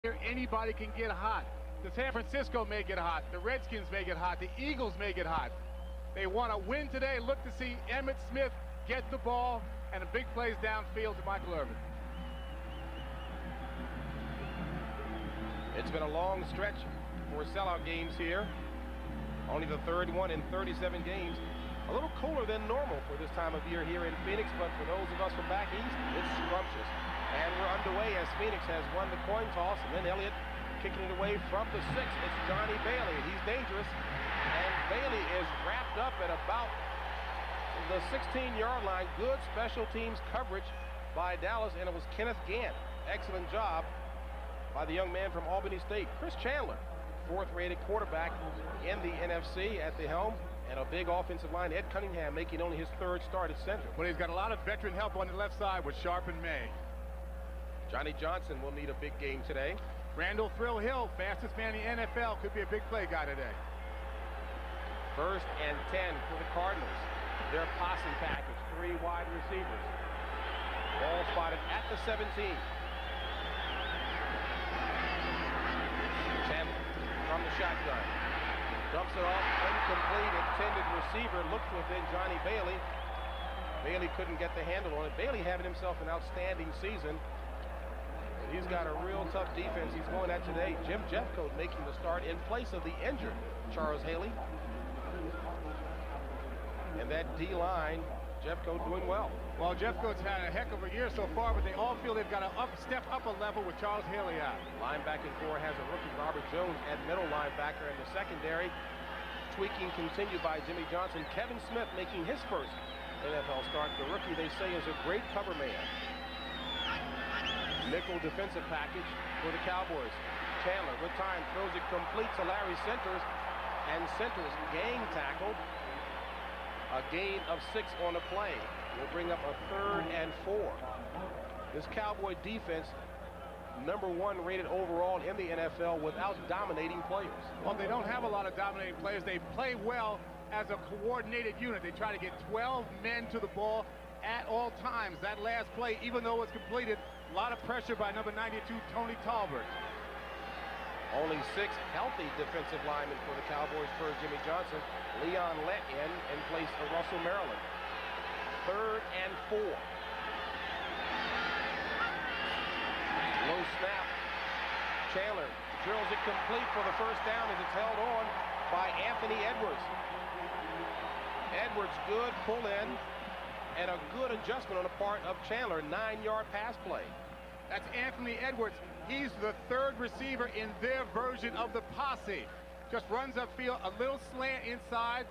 Here, anybody can get hot. The San Francisco may get hot. The Redskins may get hot. The Eagles may get hot. They want to win today. Look to see Emmitt Smith get the ball and a big plays downfield to Michael Irvin. It's been a long stretch for sellout games here. Only the third one in 37 games. A little cooler than normal for this time of year here in Phoenix, but for those of us from back east, it's scrumptious. And we're underway as Phoenix has won the coin toss, and then Elliott kicking it away from the 6. It's Johnny Bailey. He's dangerous, and Bailey is wrapped up at about the 16-yard line. Good special teams coverage by Dallas, and it was Kenneth Gant. Excellent job by the young man from Albany State. Chris Chandler, 4th-rated quarterback in the NFC at the helm, and a big offensive line. Ed Cunningham making only his 3rd start at center. Well, he's got a lot of veteran help on the left side with Sharp and May. Johnny Johnson will need a big game today. Randall Thrill Hill, fastest man in the NFL, could be a big play guy today. 1st and 10 for the Cardinals. Their posse package, 3 wide receivers. Ball spotted at the 17. Chandler from the shotgun. Dumps it off, incomplete, intended receiver, looked within Johnny Bailey. Bailey couldn't get the handle on it. Bailey having himself an outstanding season. He's got a real tough defense he's going at today. Jim Jeffcoat making the start in place of the injured Charles Haley. And that D-line, Jeffcoat doing well. Well, Jeffcoat's had a heck of a year so far, but they all feel they've got to step up a level with Charles Haley out. Linebacking core has a rookie, Robert Jones, at middle linebacker in the secondary. Tweaking continued by Jimmy Johnson. Kevin Smith making his first NFL start. The rookie, they say, is a great cover man. Nickel defensive package for the Cowboys. Chandler with time throws it complete to Larry Centers, and Centers gang tackled. A gain of 6 on the play will bring up a 3rd and 4. This Cowboy defense, #1 rated overall in the NFL without dominating players. Well, they don't have a lot of dominating players. They play well as a coordinated unit. They try to get 12 men to the ball at all times. That last play, even though it was completed, a lot of pressure by number 92, Tony Talbert. Only 6 healthy defensive linemen for the Cowboys per Jimmy Johnson. Leon let in place of Russell Maryland. 3rd and 4. Low snap. Chandler drills it complete for the 1st down as it's held on by Anthony Edwards. Edwards, good pull in and a good adjustment on the part of Chandler. 9-yard pass play. That's Anthony Edwards. He's the 3rd receiver in their version of the posse. Just runs upfield, a little slant inside.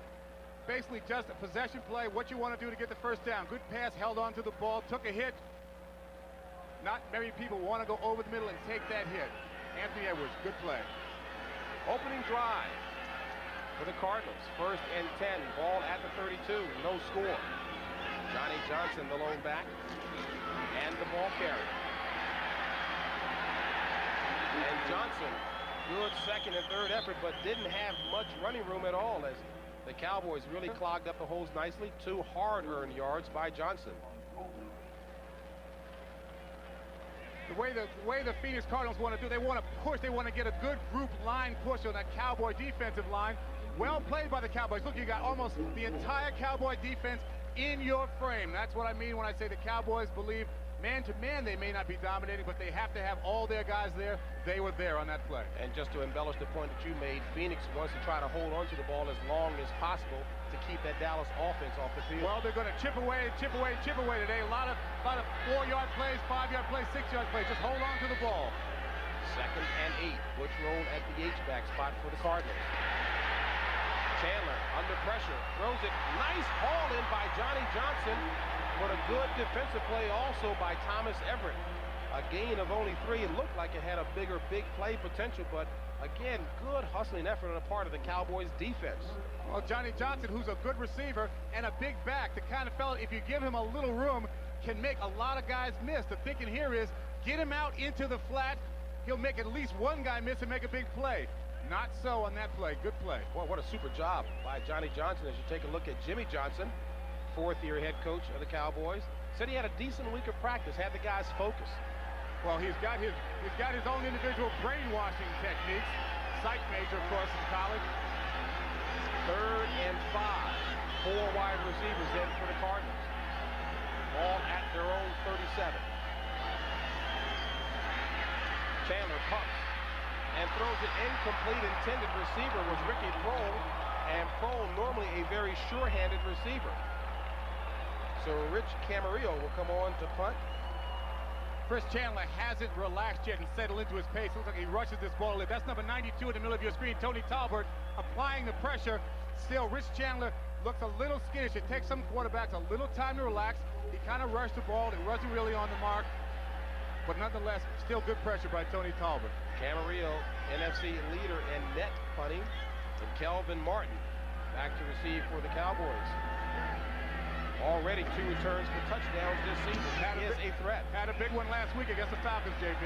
Basically just a possession play, what you want to do to get the 1st down. Good pass, held on to the ball, took a hit. Not many people want to go over the middle and take that hit. Anthony Edwards, good play. Opening drive for the Cardinals. 1st and 10, ball at the 32, no score. Johnny Johnson, the lone back, and the ball carrier. And Johnson, good 2nd and 3rd effort, but didn't have much running room at all as the Cowboys really clogged up the holes nicely. 2 hard-earned yards by Johnson. The way the Phoenix Cardinals want to do, they want to push, they want to get a good group line push on that Cowboy defensive line. Well played by the Cowboys. Look, you got almost the entire Cowboy defense in your frame. That's what I mean when I say the Cowboys believe man-to-man they may not be dominating, but they have to have all their guys there. They were there on that play. And just to embellish the point that you made, Phoenix wants to try to hold on to the ball as long as possible to keep that Dallas offense off the field. Well, they're going to chip away today. A lot of 4-yard plays, 5-yard plays, 6-yard plays. Just hold on to the ball. 2nd and 8. Butch rolled at the H-back spot for the Cardinals. Chandler under pressure, throws it. Nice haul in by Johnny Johnson, but a good defensive play also by Thomas Everett. A gain of only 3. It looked like it had a big play potential, but again, good hustling effort on the part of the Cowboys defense. Well, Johnny Johnson, who's a good receiver and a big back, the kind of fellow, if you give him a little room, can make a lot of guys miss. The thinking here is get him out into the flat. He'll make at least one guy miss and make a big play. Not so on that play. Good play. Boy, what a super job by Johnny Johnson as you take a look at Jimmy Johnson, 4th-year head coach of the Cowboys. Said he had a decent week of practice, had the guys focused. Well, he's got his own individual brainwashing techniques. Psych major, of course, in college. 3rd and 5. 4 wide receivers in for the Cardinals. All at their own 37. Chandler pumps and throws it incomplete. Intended receiver was Ricky Prohl, and Prohl normally a very sure-handed receiver. So Rich Camarillo will come on to punt. Chris Chandler hasn't relaxed yet and settled into his pace. Looks like he rushes this ball. That's number 92 in the middle of your screen, Tony Talbert, applying the pressure. Still, Rich Chandler looks a little skittish. It takes some quarterbacks a little time to relax. He kind of rushed the ball. It wasn't really on the mark. But nonetheless, still good pressure by Tony Talbot. Camarillo, NFC leader in net punting. And Kelvin Martin back to receive for the Cowboys. Already 2 returns for touchdowns this season. He is a threat. Had a big one last week against the Falcons, JB.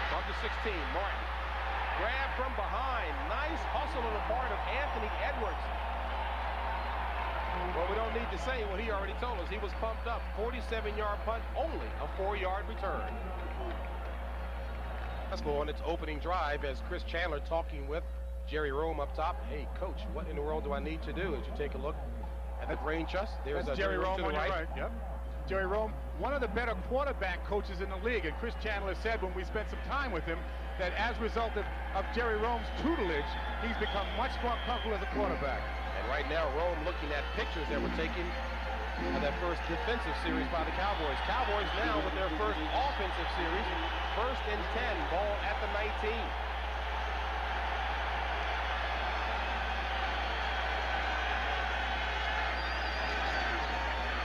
From the 16, Martin. Grab from behind. Nice hustle on the part of Anthony Edwards. Well, we don't need to say what he already told us. He was pumped up. 47-yard punt, only a 4-yard return. Let's go on its opening drive as Chris Chandler talking with Jerry Rome up top. Hey, coach, what in the world do I need to do? As you take a look at the brain trust, there's Jerry Rome to the right. Yep. Jerry Rome, one of the better quarterback coaches in the league. And Chris Chandler said when we spent some time with him that as a result of Jerry Rome's tutelage, he's become much more comfortable as a quarterback. And right now, Rome looking at pictures that were taken of that first defensive series by the Cowboys. Cowboys now with their first offensive series. 1st and 10, ball at the 19.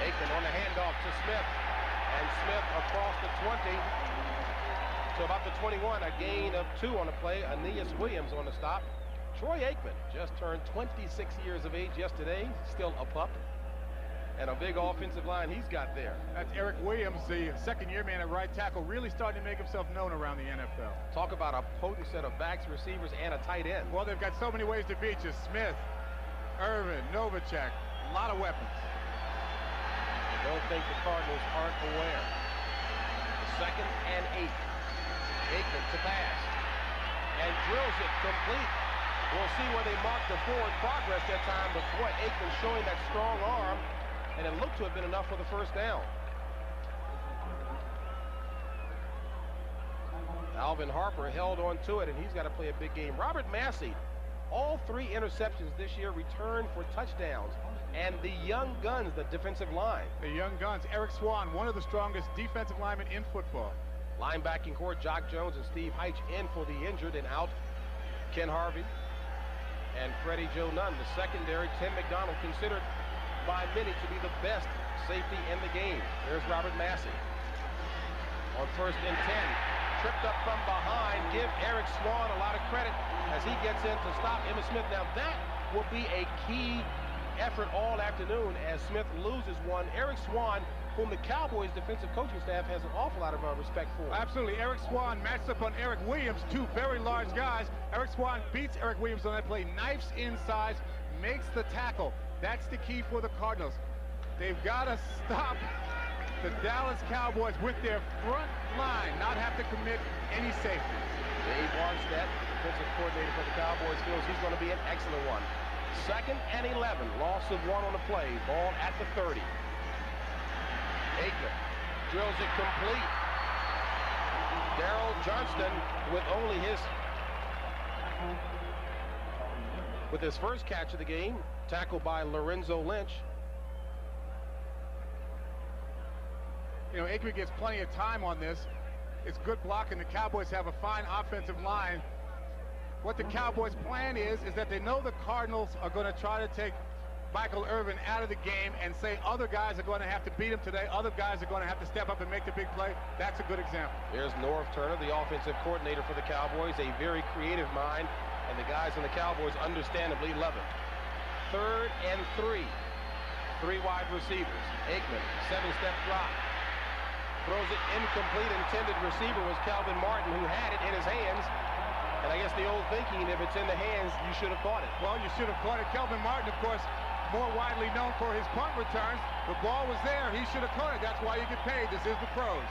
Aikman on the handoff to Smith. And Smith across the 20 to about the 21. A gain of 2 on the play. Aeneas Williams on the stop. Troy Aikman just turned 26 years of age yesterday, still a pup. And a big offensive line he's got there. That's Eric Williams, the second-year man at right tackle, really starting to make himself known around the NFL. Talk about a potent set of backs, receivers, and a tight end. Well, they've got so many ways to beat you. Smith, Irvin, Novacek, a lot of weapons. I don't think the Cardinals aren't aware. 2nd and 8. Aikman to pass. And drills it complete. We'll see where they mark the forward progress that time, but boy, Aikman showing that strong arm, and it looked to have been enough for the first down. Alvin Harper held on to it, and he's got to play a big game. Robert Massey, all 3 interceptions this year returned for touchdowns. And the young guns, the defensive line. The young guns. Eric Swan, one of the strongest defensive linemen in football. Linebacking core, Jock Jones and Steve Heitch in for the injured, and out Ken Harvey and Freddie Joe Nunn. The secondary, Tim McDonald, considered by many to be the best safety in the game. There's Robert Massey. On 1st and 10, tripped up from behind. Give Eric Swan a lot of credit as he gets in to stop Emmitt Smith. Now that will be a key effort all afternoon as Smith loses one. Eric Swan, whom the Cowboys defensive coaching staff has an awful lot of respect for. Absolutely. Eric Swan matched up on Eric Williams, 2 very large guys. Eric Swan beats Eric Williams on that play, knifes inside, makes the tackle. That's the key for the Cardinals. They've got to stop the Dallas Cowboys with their front line, not have to commit any safeties. Dave Armstead, defensive coordinator for the Cowboys, feels he's going to be an excellent one. 2nd and 11, loss of 1 on the play, ball at the 30. Aikman drills it complete. Darrell Johnston with his first catch of the game, tackled by Lorenzo Lynch. You know, Aikman gets plenty of time on this. It's good blocking. The Cowboys have a fine offensive line. What the Cowboys' plan is that they know the Cardinals are going to try to take Michael Irvin out of the game and say other guys are going to have to beat him today. Other guys are going to have to step up and make the big play. That's a good example. There's Norv Turner, the offensive coordinator for the Cowboys, a very creative mind, and the guys on the Cowboys understandably love him. 3rd and 3. 3 wide receivers. Aikman, 7-step drop. Throws it incomplete. Intended receiver was Calvin Martin, who had it in his hands. And I guess the old thinking, if it's in the hands, you should have caught it. Well, you should have caught it. Kelvin Martin, of course, more widely known for his punt returns. The ball was there. He should have caught it. That's why you get paid. This is the pros.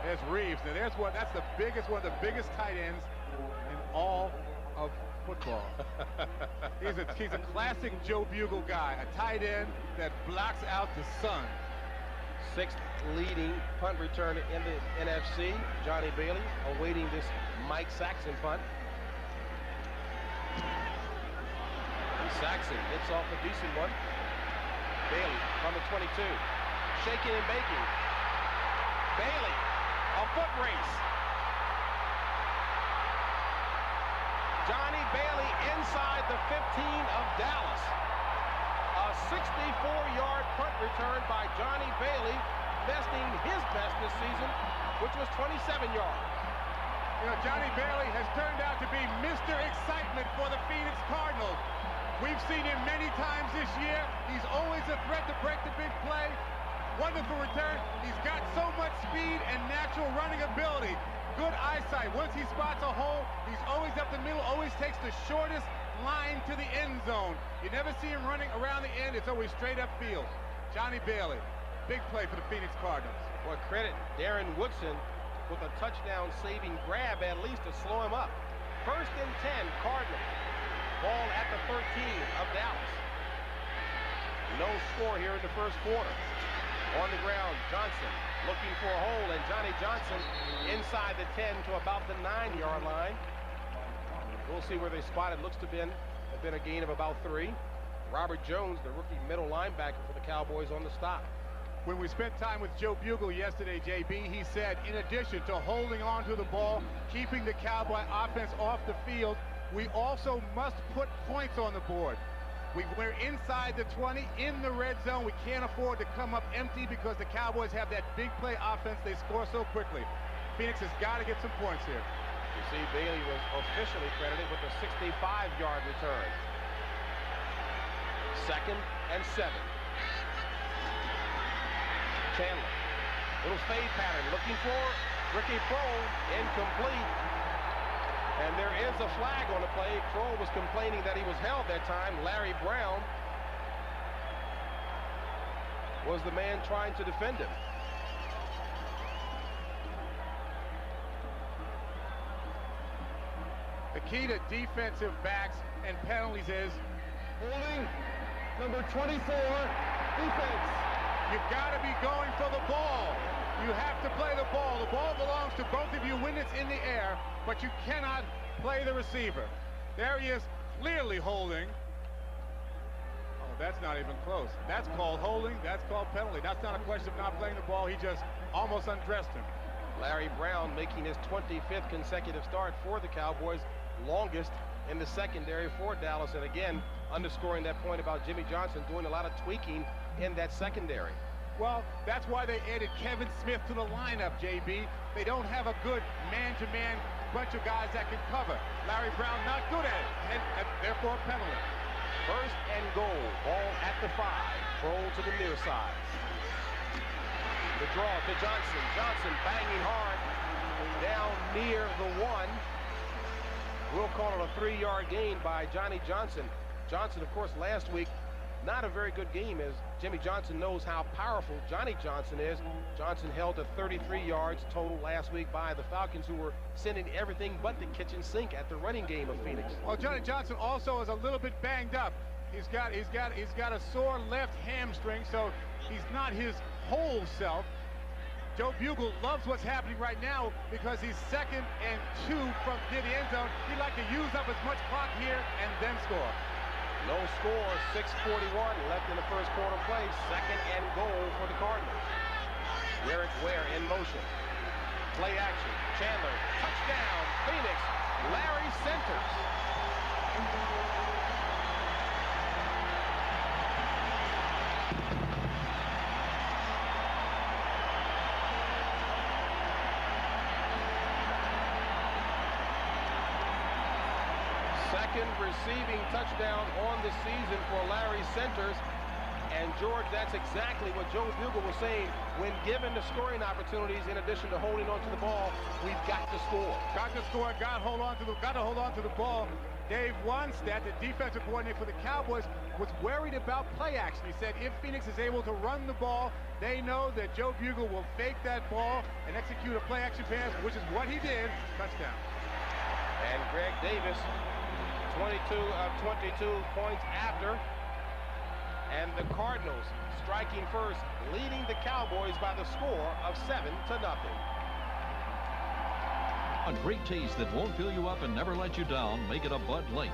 There's Reeves. Now that's the biggest, one of the biggest tight ends in all of football. He's a classic Joe Bugle guy, a tight end that blocks out the sun. Sixth leading punt return in the NFC, Johnny Bailey, awaiting this Mike Saxon punt. And Saxon hits off a decent one. Bailey from the 22, shaking and baking. Bailey, a foot race. Johnny Bailey inside the 15 of Dallas. A 64-yard punt return by Johnny Bailey, besting his best this season, which was 27 yards. You know, Johnny Bailey has turned out to be Mr. Excitement for the Phoenix Cardinals. We've seen him many times this year. He's always a threat to break the big play. Wonderful return. He's got so much speed and natural running ability. Good eyesight. Once he spots a hole, he's always up the middle, always takes the shortest line to the end zone. You never see him running around the end. It's always straight up field. Johnny Bailey, big play for the Phoenix Cardinals. Well, credit Darren Woodson with a touchdown-saving grab at least to slow him up. 1st and 10, Cardinals. Ball at the 13 of Dallas. No score here in the first quarter. On the ground, Johnson looking for a hole, and Johnny Johnson inside the 10 to about the 9-yard line. We'll see where they spot it. Looks to have been a gain of about 3. Robert Jones, the rookie middle linebacker for the Cowboys, on the stop. When we spent time with Joe Bugle yesterday, JB, he said, in addition to holding on to the ball, keeping the Cowboy offense off the field, we also must put points on the board. We're inside the 20, in the red zone. We can't afford to come up empty because the Cowboys have that big play offense. They score so quickly. Phoenix has got to get some points here. You see, Bailey was officially credited with a 65-yard return. 2nd and 7. Chandler, little fade pattern, looking for Ricky Prohl, incomplete. And there is a flag on the play. Prohl was complaining that he was held that time. Larry Brown was the man trying to defend him. The key to defensive backs and penalties is holding number 24, defense. You've got to be going for the ball. You have to play the ball. The ball belongs to both of you when it's in the air, but you cannot play the receiver. There he is, clearly holding. Oh, that's not even close. That's called holding. That's called penalty. That's not a question of not playing the ball. He just almost undressed him. Larry Brown making his 25th consecutive start for the Cowboys, longest in the secondary for Dallas, and again, underscoring that point about Jimmy Johnson doing a lot of tweaking in that secondary. Well, that's why they added Kevin Smith to the lineup, JB. They don't have a good man-to-man bunch of guys that can cover. Larry Brown not good at it, and therefore a penalty. 1st and goal, ball at the 5, Prohl to the near side. The draw to Johnson. Johnson banging hard down near the 1. We'll call it a 3-yard gain by Johnny Johnson. Johnson, of course, last week, not a very good game, as Jimmy Johnson knows how powerful Johnny Johnson is. Johnson held to 33 yards total last week by the Falcons, who were sending everything but the kitchen sink at the running game of Phoenix. Well, Johnny Johnson also is a little bit banged up. He's got a sore left hamstring, so he's not his whole self. Joe Bugle loves what's happening right now because he's 2nd and 2 from near the end zone. He'd like to use up as much clock here and then score. No score, 6:41 left in the first quarter play. 2nd and goal for the Cardinals. Garrett Ware in motion. Play action. Chandler, touchdown, Phoenix. Larry centers. Second receiving touchdown on the season for Larry Centers. And George, that's exactly what Joe Bugle was saying. When given the scoring opportunities, in addition to holding on to the ball, we've got to score. Got to score. Got to hold on to the ball. Dave Wannstedt, the defensive coordinator for the Cowboys, was worried about play action. He said if Phoenix is able to run the ball, they know that Joe Bugle will fake that ball and execute a play action pass, which is what he did. Touchdown. And Greg Davis, 22 of 22 points after. And the Cardinals striking first, leading the Cowboys by the score of 7-0. A great taste that won't fill you up and never let you down. Make it a Bud Light.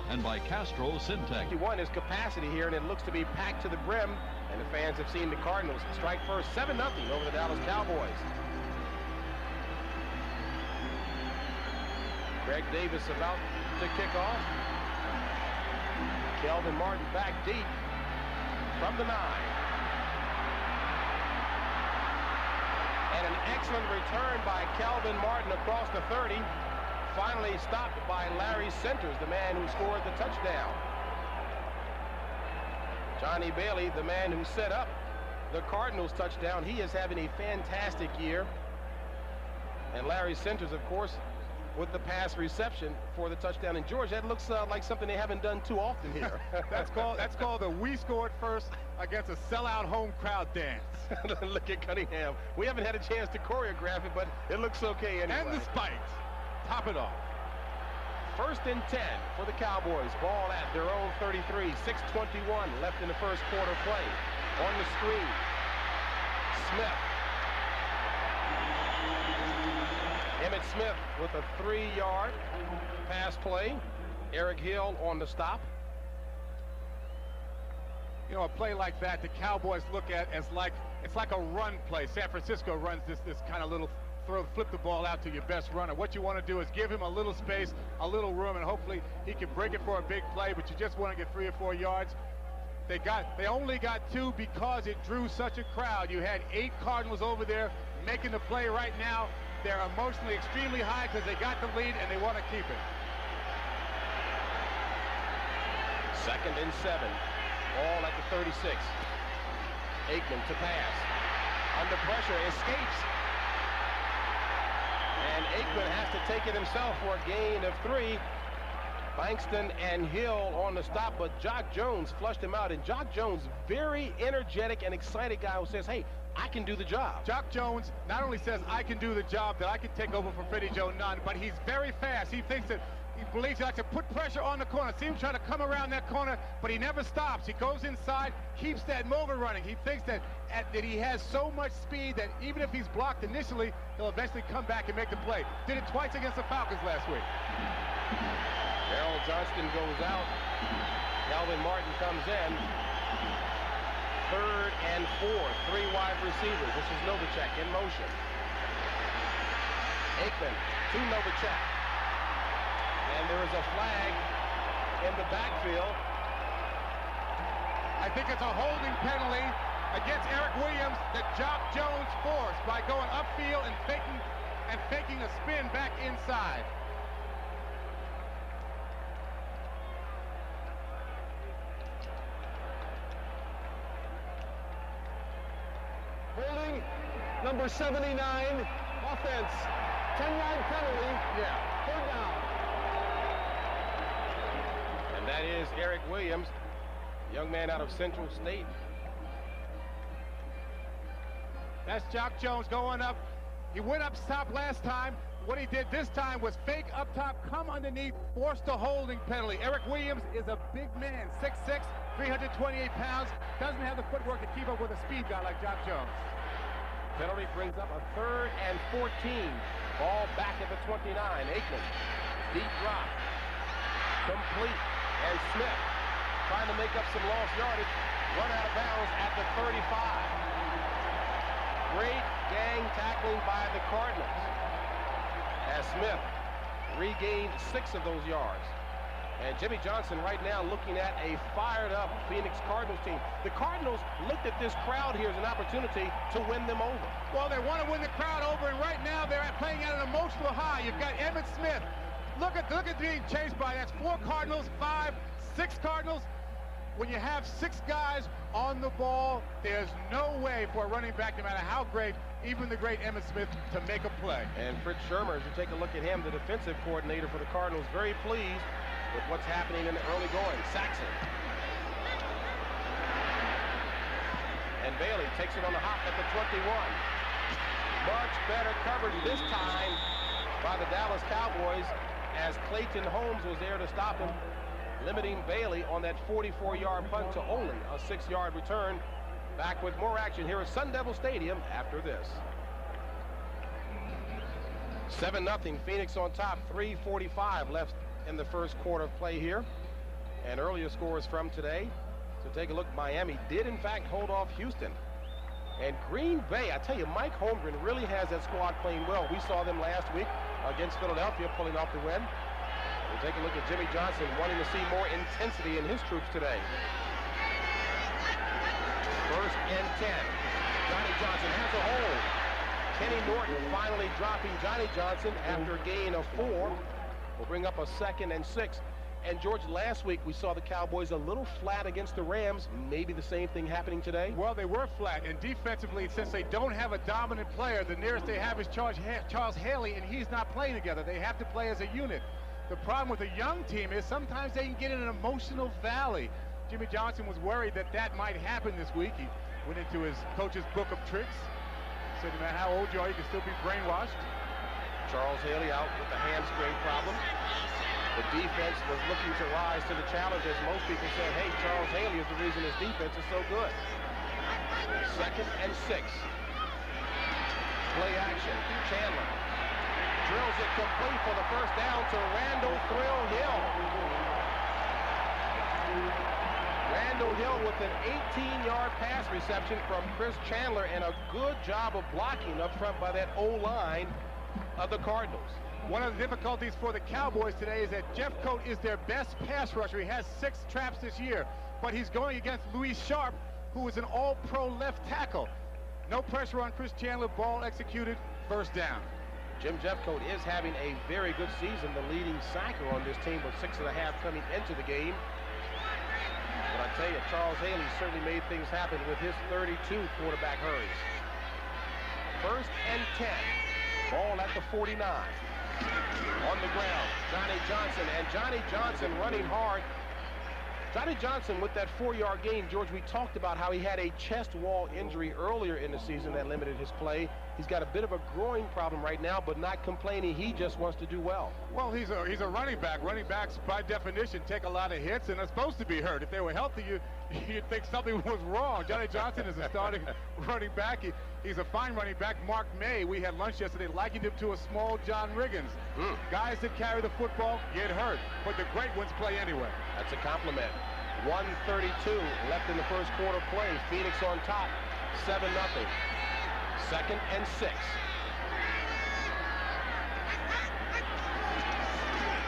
And by Castro Syntec. 51 is capacity here, and it looks to be packed to the brim. And the fans have seen the Cardinals strike first 7-0 over the Dallas Cowboys. Greg Davis about to kick off. Kelvin Martin back deep from the 9. And an excellent return by Kelvin Martin across the 30. Finally stopped by Larry Centers, the man who scored the touchdown. Johnny Bailey, the man who set up the Cardinals touchdown. He is having a fantastic year. And Larry Centers, of course, with the pass reception for the touchdown. And George, that looks like something they haven't done too often here. That's called the "we scored first" against a sellout home crowd dance. Look at Cunningham. We haven't had a chance to choreograph it, but it looks okay anyway. And the spikes. Top it off. 1st and 10 for the Cowboys. Ball at their own 33. 6:21 left in the first quarter play. On the screen, Smith. Emmitt Smith with a 3-yard pass play. Eric Hill on the stop. You know, a play like that, the Cowboys look at as it's like a run play. San Francisco runs this kind of little flip the ball out to your best runner. What you want to do is give him a little space, a little room, and hopefully he can break it for a big play, but you just want to get 3 or 4 yards. They only got 2 because it drew such a crowd. You had 8 Cardinals over there making the play right now. They're emotionally extremely high because they got the lead and they want to keep it. 2nd and 7. Ball at the 36. Aikman to pass. Under pressure, escapes. And Aikman has to take it himself for a gain of 3. Bankston and Hill on the stop, but Jock Jones flushed him out. And Jock Jones, very energetic and excited guy who says, hey, I can do the job. Jock Jones not only says I can do the job, that I can take over for Freddie Joe Nunn, but he's very fast. He thinks that he believes he likes to put pressure on the corner. See him trying to come around that corner, but he never stops. He goes inside, keeps that motor running. He thinks that he has so much speed that even if he's blocked initially, he'll eventually come back and make the play. Did it twice against the Falcons last week. Darrell Johnston goes out. Kelvin Martin comes in. 3rd and 4. 3 wide receivers. This is Novacek in motion. Aikman to Novacek. And there is a flag in the backfield. I think it's a holding penalty against Eric Williams that Jock Jones forced by going upfield and faking a spin back inside. Holding number 79, offense, 10-yard penalty. Yeah. 3rd down. And that is Eric Williams, young man out of Central State. That's Jock Jones going up. He went up top last time. What he did this time was fake up top, come underneath, forced a holding penalty. Eric Williams is a big man, 6'6", 328 pounds, doesn't have the footwork to keep up with a speed guy like Jock Jones. Penalty brings up a 3rd and 14. Ball back at the 29. Aikman, deep drop, complete, and Smith trying to make up some lost yardage, run out of bounds at the 35. Great gang tackling by the Cardinals as Smith regained 6 of those yards. And Jimmy Johnson right now looking at a fired-up Phoenix Cardinals team. The Cardinals looked at this crowd here as an opportunity to win them over. Well, they want to win the crowd over, and right now they're playing at an emotional high. You've got Emmitt Smith. Look at being chased by. That's 4 Cardinals, 5, 6 Cardinals. When you have 6 guys on the ball, there's no way for a running back, no matter how great, even the great Emmitt Smith, to make a play. And Fritz Shermer, as you take a look at him, the defensive coordinator for the Cardinals, very pleased with what's happening in the early going. Saxon. And Bailey takes it on the hop at the 21. Much better coverage this time by the Dallas Cowboys as Clayton Holmes was there to stop him, limiting Bailey on that 44-yard punt to only a 6-yard return. Back with more action here at Sun Devil Stadium after this. 7-0 Phoenix on top. 3:45 left in the first quarter of play here. And earlier scores from today. So take a look. Miami did in fact hold off Houston. And Green Bay, I tell you, Mike Holmgren really has that squad playing well. We saw them last week against Philadelphia pulling off the win. We'll take a look at Jimmy Johnson wanting to see more intensity in his troops today. First and 10. Johnny Johnson has a hold. Kenny Norton finally dropping Johnny Johnson after a gain of 4. Will bring up a 2nd and 6. And George, last week we saw the Cowboys a little flat against the Rams. Maybe the same thing happening today? Well, they were flat, and defensively, since they don't have a dominant player, the nearest they have is Charles Haley, and he's not playing together. They have to play as a unit. The problem with a young team is sometimes they can get in an emotional valley. Jimmy Johnson was worried that that might happen this week. He went into his coach's book of tricks. Said no matter how old you are, you can still be brainwashed. Charles Haley out with a hamstring problem. The defense was looking to rise to the challenge, as most people said, hey, Charles Haley is the reason his defense is so good. 2nd and 6. Play action. Chandler drills it complete for the first down to Randall Thrill Hill. Randall Hill with an 18-yard pass reception from Chris Chandler, and a good job of blocking up front by that O-line of the Cardinals. One of the difficulties for the Cowboys today is that Jeff Coat is their best pass rusher. He has 6 traps this year, but he's going against Louis Sharp, who is an all-pro left tackle. No pressure on Chris Chandler, ball executed, first down. Jim Jeffcoat is having a very good season, the leading sacker on this team with 6.5 coming into the game. But I tell you, Charles Haley certainly made things happen with his 32 quarterback hurries. First and 10, ball at the 49. On the ground, Johnny Johnson, and Johnny Johnson running hard. Johnny Johnson with that 4-yard gain. George, we talked about how he had a chest wall injury earlier in the season that limited his play. He's got a bit of a growing problem right now, but not complaining. He just wants to do well. Well, he's a running back. Running backs, by definition, take a lot of hits and are supposed to be hurt. If they were healthy, you'd think something was wrong. Johnny Johnson is a starting running back. He's a fine running back. Mark May, we had lunch yesterday, likened him to a small John Riggins. Guys that carry the football get hurt, but the great ones play anyway. That's a compliment. 1:32 left in the first quarter play. Phoenix on top, 7-0. 2nd and 6.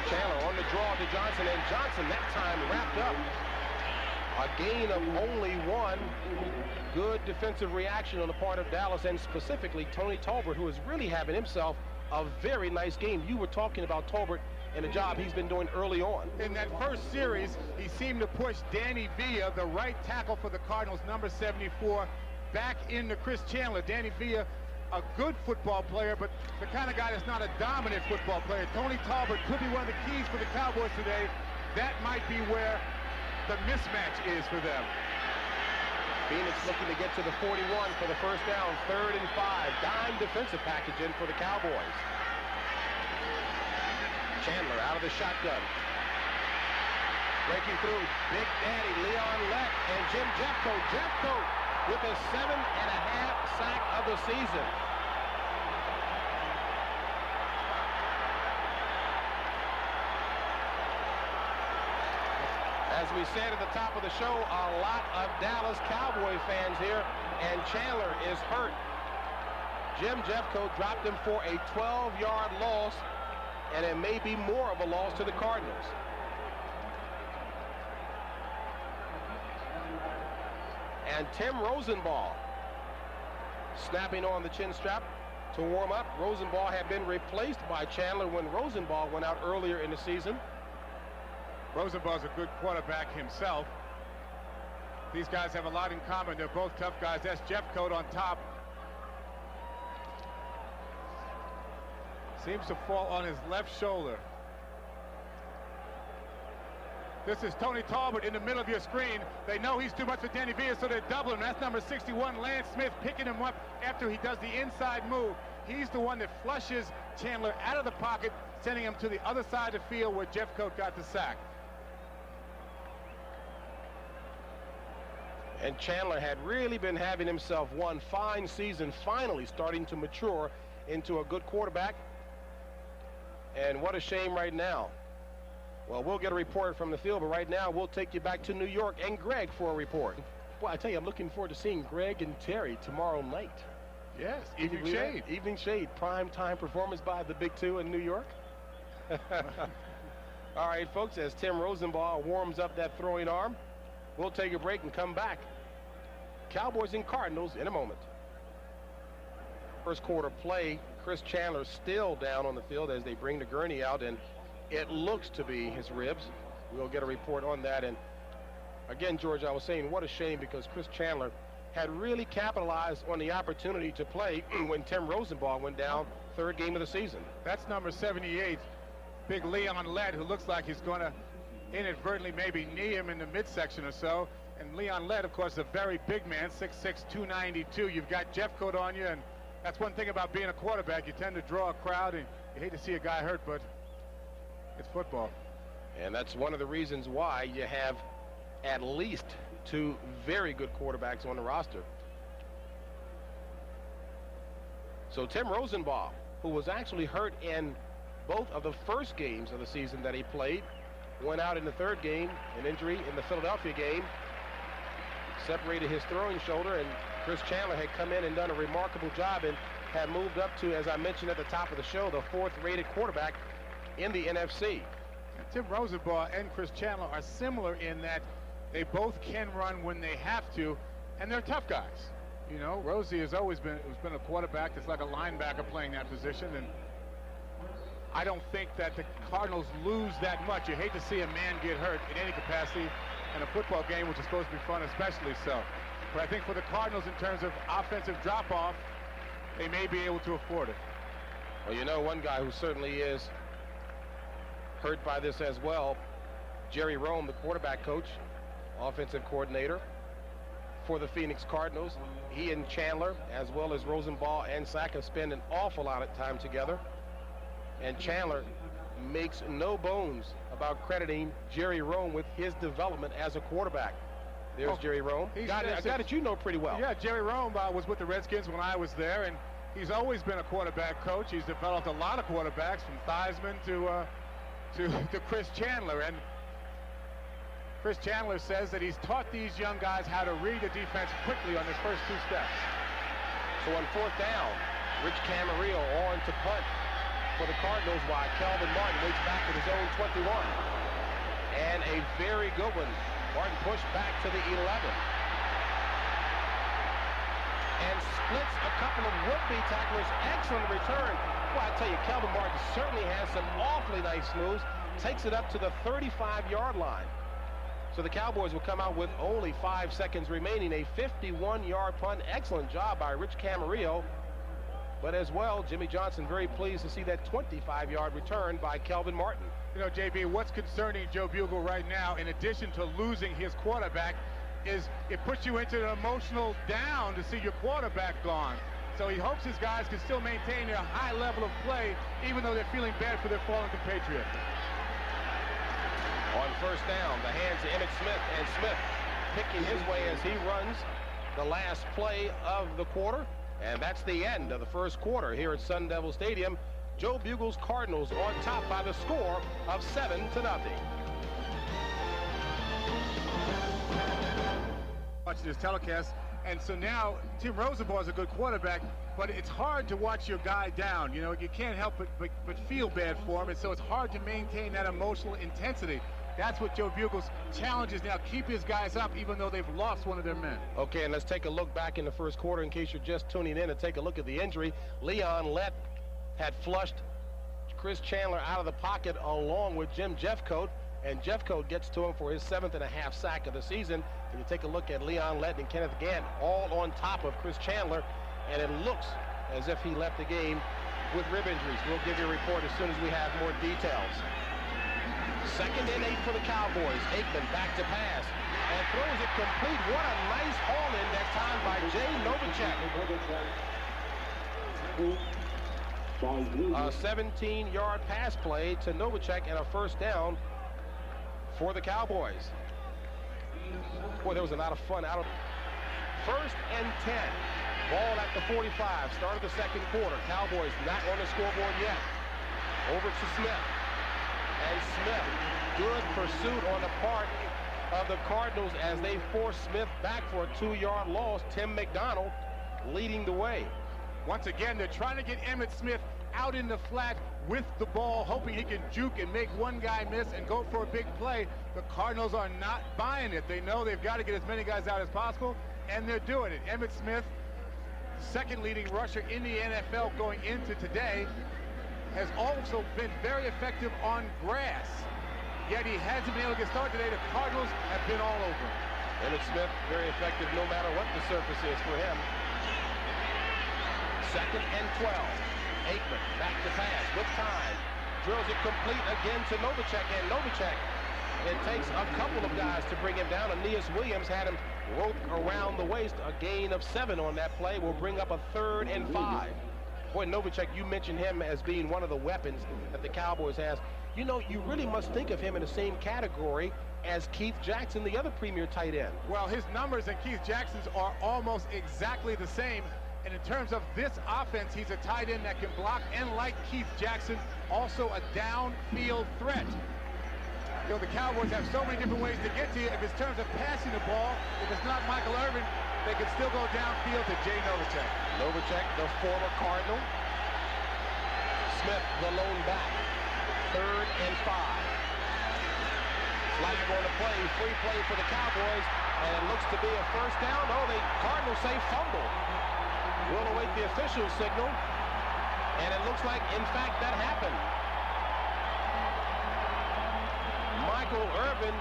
Chandler on the draw to Johnson, and Johnson that time wrapped up. A gain of only 1. Good defensive reaction on the part of Dallas, and specifically Tony Tolbert, who is really having himself a very nice game. You were talking about Tolbert and the job he's been doing early on. In that first series, he seemed to push Danny Villa, the right tackle for the Cardinals, number 74, back into Chris Chandler. Danny Villa, a good football player, but the kind of guy that's not a dominant football player. Tony Tolbert could be one of the keys for the Cowboys today. That might be where the mismatch is for them. Phoenix looking to get to the 41 for the first down. 3rd and 5. Dime defensive package in for the Cowboys. Chandler out of the shotgun. Breaking through, Big Daddy Leon Lett and Jim Jeffcoat. Jeffcoat with a 7.5 sack of the season. As we said at the top of the show, a lot of Dallas Cowboy fans here, and Chandler is hurt. Jim Jeffcoat dropped him for a 12-yard loss, and it may be more of a loss to the Cardinals. And Tim Rosenball snapping on the chin strap to warm up. Rosenball had been replaced by Chandler when Rosenball went out earlier in the season. Rosenball's a good quarterback himself. These guys have a lot in common. They're both tough guys. That's Jeffcoat on top. Seems to fall on his left shoulder. This is Tony Talbot in the middle of your screen. They know he's too much for Danny Villa, so they're doubling him. That's number 61, Lance Smith, picking him up after he does the inside move. He's the one that flushes Chandler out of the pocket, sending him to the other side of the field where Jeffcoat got the sack. And Chandler had really been having himself one fine season, finally starting to mature into a good quarterback. And what a shame right now. Well, we'll get a report from the field, but right now we'll take you back to New York and Greg for a report. Well, I tell you, I'm looking forward to seeing Greg and Terry tomorrow night. Yes, Evening Shade. Evening Shade, prime time performance by the Big Two in New York. All right, folks, as Tim Rosenbaugh warms up that throwing arm, we'll take a break and come back. Cowboys and Cardinals in a moment. First quarter play, Chris Chandler still down on the field as they bring the gurney out, and it looks to be his ribs. We'll get a report on that. And again, George, I was saying what a shame, because Chris Chandler had really capitalized on the opportunity to play when Tim Rosenbaugh went down, third game of the season. That's number 78, big Leon Lett, who looks like he's going to inadvertently maybe knee him in the midsection or so. And Leon Lett, of course, is a very big man, 6'6", 292. You've got Jeffcoat on you, and that's one thing about being a quarterback. You tend to draw a crowd, and you hate to see a guy hurt, but it's football. And that's one of the reasons why you have at least two very good quarterbacks on the roster. So Tim Rosenbaugh, who was actually hurt in both of the first games of the season that he played, went out in the third game, an injury in the Philadelphia game, separated his throwing shoulder, and Chris Chandler had come in and done a remarkable job and had moved up to, as I mentioned at the top of the show, the fourth-rated quarterback in the NFC. Tim Rosenbaugh and Chris Chandler are similar in that they both can run when they have to, and they're tough guys. You know, Rosie has always been a quarterback that's like a linebacker playing that position, and I don't think that the Cardinals lose that much. You hate to see a man get hurt in any capacity in a football game, which is supposed to be fun, especially so. But I think for the Cardinals, in terms of offensive drop-off, they may be able to afford it. Well, you know, one guy who certainly is hurt by this as well, Jerry Rome, the quarterback coach, offensive coordinator for the Phoenix Cardinals. He and Chandler, as well as Rosenbaugh and Sack, have spent an awful lot of time together. And Chandler makes no bones about crediting Jerry Rome with his development as a quarterback. There's Jerry Rome, a guy that you know pretty well. Yeah, Jerry Rome was with the Redskins when I was there, and he's always been a quarterback coach. He's developed a lot of quarterbacks, from Theismann to Chris Chandler. And Chris Chandler says that he's taught these young guys how to read the defense quickly on his first two steps. So on fourth down, Rich Camarillo on to punt for the Cardinals, while Calvin Martin waits back at his own 21. And a very good one. Martin pushed back to the 11. And splits a couple of would-be tacklers. Excellent return. Well, I tell you, Calvin Martin certainly has some awfully nice moves. Takes it up to the 35-yard line. So the Cowboys will come out with only 5 seconds remaining. A 51-yard punt. Excellent job by Rich Camarillo. But as well, Jimmy Johnson very pleased to see that 25-yard return by Calvin Martin. You know, JB, what's concerning Joe Bugle right now, in addition to losing his quarterback, is it puts you into an emotional down to see your quarterback gone. So he hopes his guys can still maintain their high level of play, even though they're feeling bad for their fallen compatriot. On first down, the hands of Emmitt Smith, and Smith picking his way as he runs the last play of the quarter. And that's the end of the first quarter here at Sun Devil Stadium. Joe Bugle's Cardinals on top by the score of 7-0. Watching this telecast, and so now Tim Rosenbaugh is a good quarterback, but it's hard to watch your guy down. You know, you can't help but feel bad for him, and so it's hard to maintain that emotional intensity. That's what Joe Bugle's challenge is now, keep his guys up even though they've lost one of their men. Okay, and let's take a look back in the first quarter in case you're just tuning in and take a look at the injury. Leon Lett had flushed Chris Chandler out of the pocket along with Jim Jeffcoat, and Jeffcoat gets to him for his 7.5 sack of the season. And you take a look at Leon Lett and Kenneth Gant all on top of Chris Chandler, and it looks as if he left the game with rib injuries. We'll give you a report as soon as we have more details. 2nd and 8 for the Cowboys. Aikman back to pass and throws it complete. What a nice haul-in that time by Jay Novacek. A 17-yard pass play to Novacek and a 1st down for the Cowboys. Boy, there was a lot of fun out of 1st and 10. Ball at the 45. Start of the 2nd quarter. Cowboys not on the scoreboard yet. Over to Smith. And Smith, good pursuit on the part of the Cardinals as they force Smith back for a 2-yard loss. Tim McDonald leading the way. Once again, they're trying to get Emmitt Smith out in the flat with the ball, hoping he can juke and make one guy miss and go for a big play. The Cardinals are not buying it. They know they've got to get as many guys out as possible, and they're doing it. Emmitt Smith, 2nd leading rusher in the NFL going into today, has also been very effective on grass, yet he hasn't been able to get started today. The Cardinals have been all over him. Emmitt Smith, very effective no matter what the surface is for him. 2nd and 12. Aikman back to pass with time. Drills it complete again to Novacek, and Novacek, it takes a couple of guys to bring him down. Aeneas Williams had him roped around the waist. A gain of 7 on that play will bring up a 3rd and 5. Boy, Novacek, you mentioned him as being one of the weapons that the Cowboys has. You know, you really must think of him in the same category as Keith Jackson, the other premier tight end. Well, his numbers and Keith Jackson's are almost exactly the same. And in terms of this offense, he's a tight end that can block, and like Keith Jackson, also a downfield threat. You know, the Cowboys have so many different ways to get to you. If it's in terms of passing the ball, if it's not Michael Irvin, they can still go downfield to Jay Novacek. Novacek, the former Cardinal. Smith, the lone back. 3rd and 5. Flag on the play, free play for the Cowboys, and it looks to be a 1st down. No, the Cardinals say fumble. We'll await the official signal, and it looks like, in fact, that happened. Michael Irvin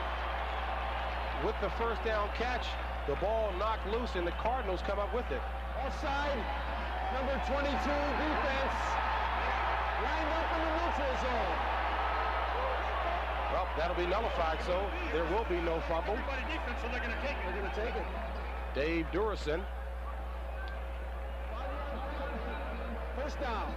with the 1st down catch. The ball knocked loose, and the Cardinals come up with it. Offside, number 22, defense, lined up in the neutral zone. Well, that'll be nullified, so there will be no fumble. Everybody defense, so they're going to take it. They're going to take it. Dave Durison. 1st down.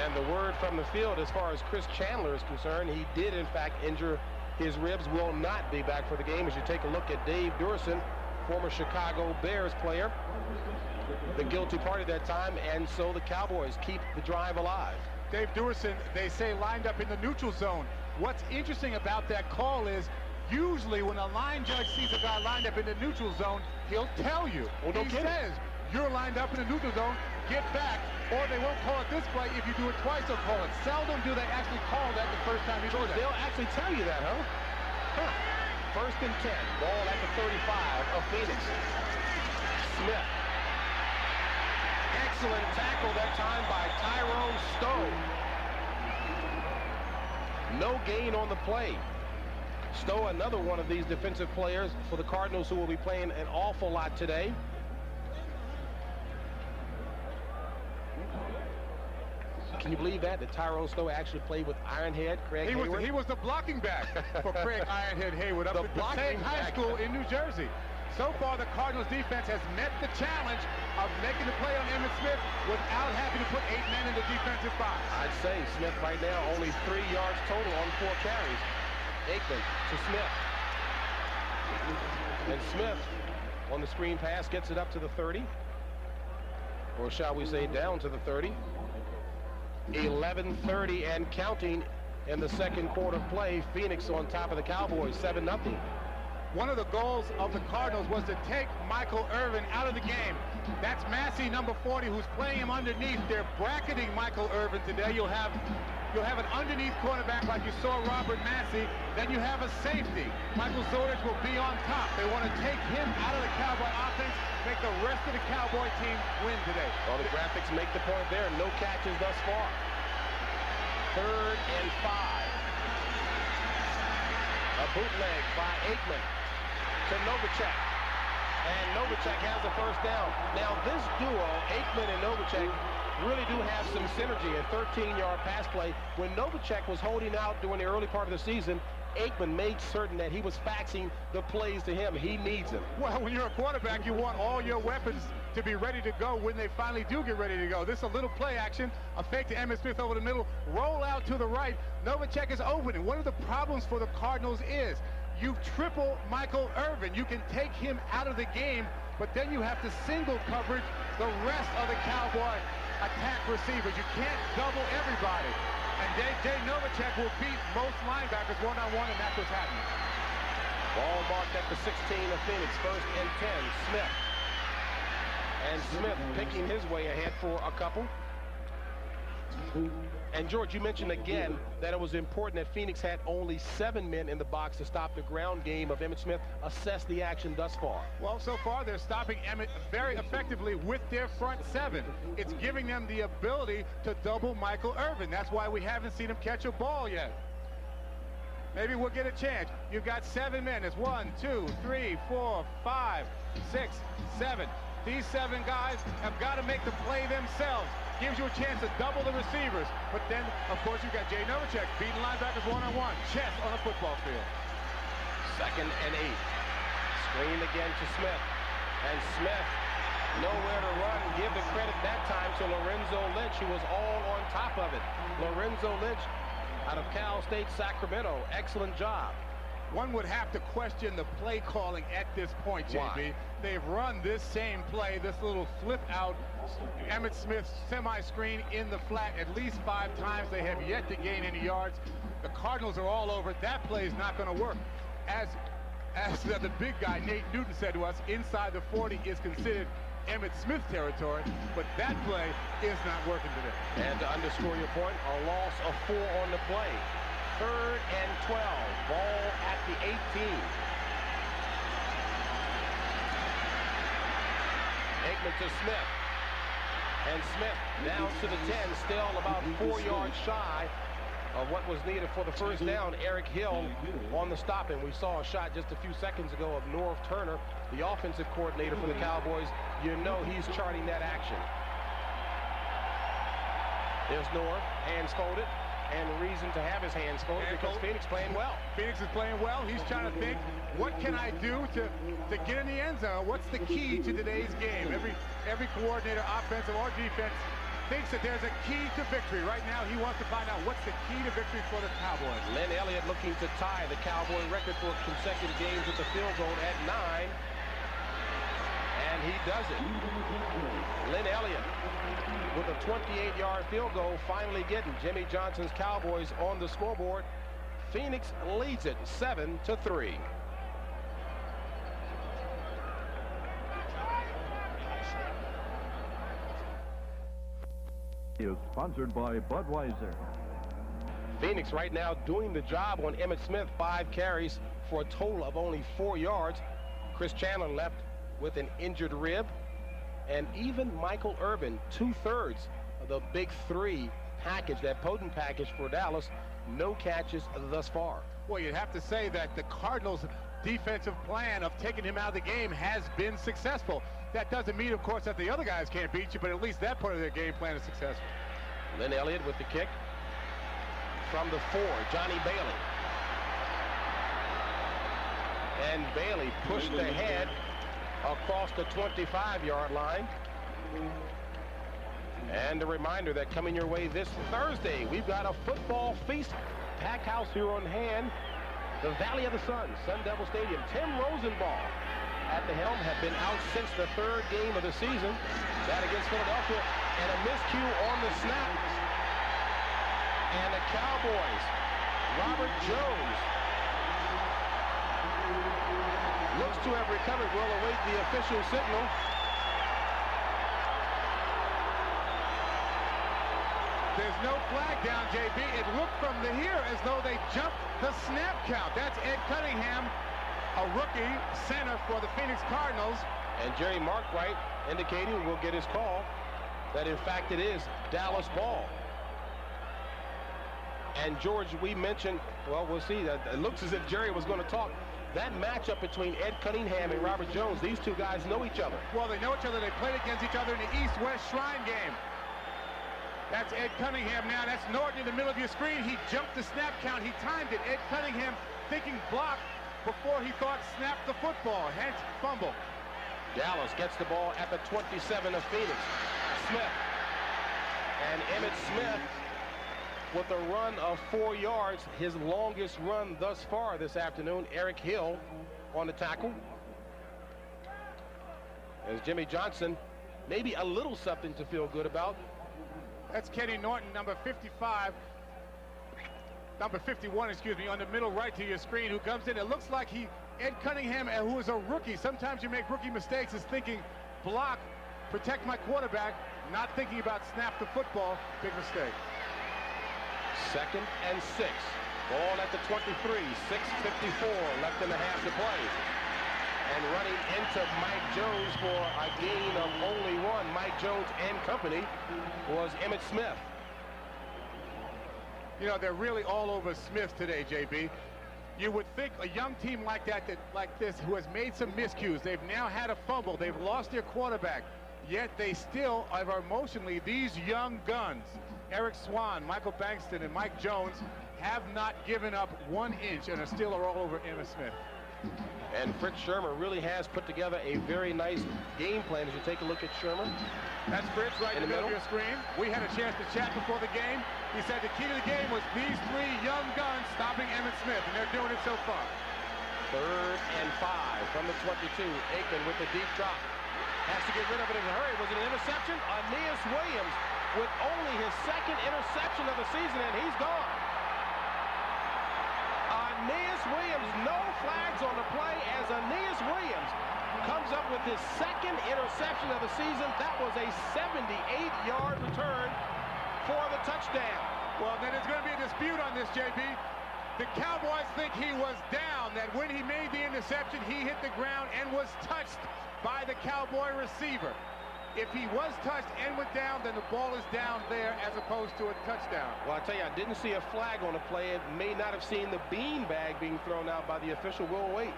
And the word from the field as far as Chris Chandler is concerned, he did in fact injure his ribs, will not be back for the game. As you take a look at Dave Durison, former Chicago Bears player, the guilty party that time, and so the Cowboys keep the drive alive. Dave Durison, they say, lined up in the neutral zone. What's interesting about that call is usually when a line judge sees a guy lined up in the neutral zone, he'll tell you. Well, he says, you're lined up in the neutral zone, get back, or they won't call it this play. If you do it twice, they'll call it. Seldom do they actually call that the first time you do that. They'll actually tell you that, huh? 1st and 10, ball at the 35 of Phoenix. Smith. Excellent tackle that time by Tyrone Stowe. No gain on the play. Stowe, another one of these defensive players for the Cardinals who will be playing an awful lot today. Can you believe that Tyrone Stowe actually played with Ironhead Craig Hayward? He was the blocking back for Craig Ironhead Hayward up at the same high school in New Jersey. So far, the Cardinals defense has met the challenge of making the play on Emmitt Smith without having to put 8 men in the defensive box. I'd say Smith right now only 3 yards total on 4 carries. Aikman to Smith. And Smith on the screen pass gets it up to the 30. Or shall we say down to the 30. 11:30 and counting in the 2nd quarter play. Phoenix on top of the Cowboys, 7-0. One of the goals of the Cardinals was to take Michael Irvin out of the game. That's Massey, number 40, who's playing him underneath. They're bracketing Michael Irvin today. You'll have an underneath cornerback like you saw Robert Massey. Then you have a safety. Michael Zordich will be on top. They want to take him out of the Cowboy offense, make the rest of the Cowboy team win today. Well, the graphics make the point there. No catches thus far. 3rd and 5. A bootleg by Aikman to Novacek. And Novacek has the first down. Now this duo, Aikman and Novacek, really do have some synergy. A 13-yard pass play. When Novacek was holding out during the early part of the season, Aikman made certain that he was faxing the plays to him. He needs them. Well, when you're a quarterback, you want all your weapons to be ready to go when they finally do get ready to go. This is a little play action, a fake to Emmitt Smith over the middle, roll out to the right. Novacek is open, and one of the problems for the Cardinals is you triple Michael Irvin. You can take him out of the game, but then you have to single coverage the rest of the Cowboy attack receivers. You can't double everybody. And Jay Novacek will beat most linebackers one-on-one, and that's what's happening. Ball marked at the 16 of Phoenix, 1st and 10, Smith. And Smith picking his way ahead for a couple. And George, you mentioned again that it was important that Phoenix had only 7 men in the box to stop the ground game of Emmitt Smith. Assess the action thus far. Well, so far they're stopping Emmitt very effectively with their front 7. It's giving them the ability to double Michael Irvin. That's why we haven't seen him catch a ball yet. Maybe we'll get a chance. You've got 7 men. It's 1, 2, 3, 4, 5, 6, 7. These 7 guys have got to make the play themselves. Gives you a chance to double the receivers. But then, of course, you've got Jay Novacek beating linebackers one-on-one. Chest on a football field. 2nd and 8. Screen again to Smith. And Smith nowhere to run. Give the credit that time to Lorenzo Lynch, who was all on top of it. Lorenzo Lynch out of Cal State Sacramento. Excellent job. One would have to question the play calling at this point, JB. Why? They've run this same play, this little flip out, Emmitt Smith semi-screen in the flat at least 5 times. They have yet to gain any yards. The Cardinals are all over it. That play is not going to work. As the big guy, Nate Newton, said to us, inside the 40 is considered Emmitt Smith territory, but that play is not working today. And to underscore your point, a loss of 4 on the play. 3rd and 12. Ball at the 18. Aikman to Smith. And Smith down to the 10, still about 4 yards shy of what was needed for the first down. Eric Hill on the stop, and we saw a shot just a few seconds ago of Norv Turner, the offensive coordinator for the Cowboys. You know he's charting that action. There's Norv, hands folded, and reason to have his hands folded because Phoenix playing well. Phoenix is playing well. He's trying to think, what can I do to get in the end zone? What's the key to today's game? Every coordinator, offensive or defense, thinks that there's a key to victory. Right now, he wants to find out what's the key to victory for the Cowboys. Lynn Elliott looking to tie the Cowboy record for consecutive games with the field goal at 9. And he does it. Lynn Elliott with a 28-yard field goal, finally getting Jimmy Johnson's Cowboys on the scoreboard. Phoenix leads it 7-3. Is sponsored by Budweiser. Phoenix right now doing the job on Emmitt Smith. 5 carries for a total of only 4 yards. Chris Chandler left with an injured rib. And even Michael Irvin, 2/3 of the big 3 package, that potent package for Dallas, no catches thus far. Well, you'd have to say that the Cardinals' defensive plan of taking him out of the game has been successful. That doesn't mean, of course, that the other guys can't beat you, but at least that part of their game plan is successful. Lynn Elliott with the kick from the 4, Johnny Bailey. And Bailey pushed ahead across the 25-yard line. And a reminder that coming your way this Thursday, we've got a football feast. Packed house here on hand. The Valley of the Sun, Sun Devil Stadium. Tim Rosenball at the helm, have been out since the 3rd game of the season. That against Philadelphia, and a miscue on the snap. And the Cowboys, Robert Jones, looks to have recovered. We'll await the official signal. There's no flag down, JB. It looked from here as though they jumped the snap count. That's Ed Cunningham, a rookie center for the Phoenix Cardinals. And Jerry Markwright indicating we'll get his call that in fact it is Dallas ball. And George, we mentioned, well, we'll see. That it looks as if Jerry was going to talk. that matchup between Ed Cunningham and Robert Jones, these two guys know each other. Well, they know each other. They played against each other in the East-West Shrine game. That's Ed Cunningham now. That's Norton in the middle of your screen. He jumped the snap count. He timed it. Ed Cunningham thinking block before he thought snap the football, hence fumble. Dallas gets the ball at the 27 of Phoenix. Smith. And Emmitt Smith with a run of 4 yards, his longest run thus far this afternoon. Eric Hill on the tackle. As Jimmy Johnson, maybe a little something to feel good about. That's Kenny Norton, number 55. Number 51, excuse me, on the middle right to your screen, who comes in. It looks like Ed Cunningham, who is a rookie. Sometimes you make rookie mistakes, is thinking block, protect my quarterback, not thinking about snap the football. Big mistake. 2nd and 6. Ball at the 23. 6:54 left in the half to play. And running into Mike Jones for a gain of only 1. Mike Jones and company was Emmitt Smith. You know, they're really all over Smith today, JB. You would think a young team like this, who has made some miscues, they've now had a fumble, they've lost their quarterback, yet they still are emotionally, these young guns, Eric Swan, Michael Bankston, and Mike Jones, have not given up 1 inch and are still all over Emmitt Smith. And Fritz Shermer really has put together a very nice game plan. As you take a look at Shermer. That's Fritz right in the middle of your screen. We had a chance to chat before the game. He said the key to the game was these 3 young guns stopping Emmitt Smith, and they're doing it so far. 3rd and 5 from the 22. Aikman with the deep drop. Has to get rid of it in a hurry. Was it an interception? Aeneas Williams with only his 2nd interception of the season, and he's gone. Aeneas Williams, no flags on the play as Aeneas Williams comes up with his 2nd interception of the season. That was a 78-yard return for the touchdown. Well, then there's going to be a dispute on this, JB. The Cowboys think he was down, that when he made the interception, he hit the ground and was touched by the Cowboy receiver. If he was touched and went down, then the ball is down there as opposed to a touchdown. Well, I tell you, I didn't see a flag on the play. It may not have seen the beanbag being thrown out by the official. We'll wait.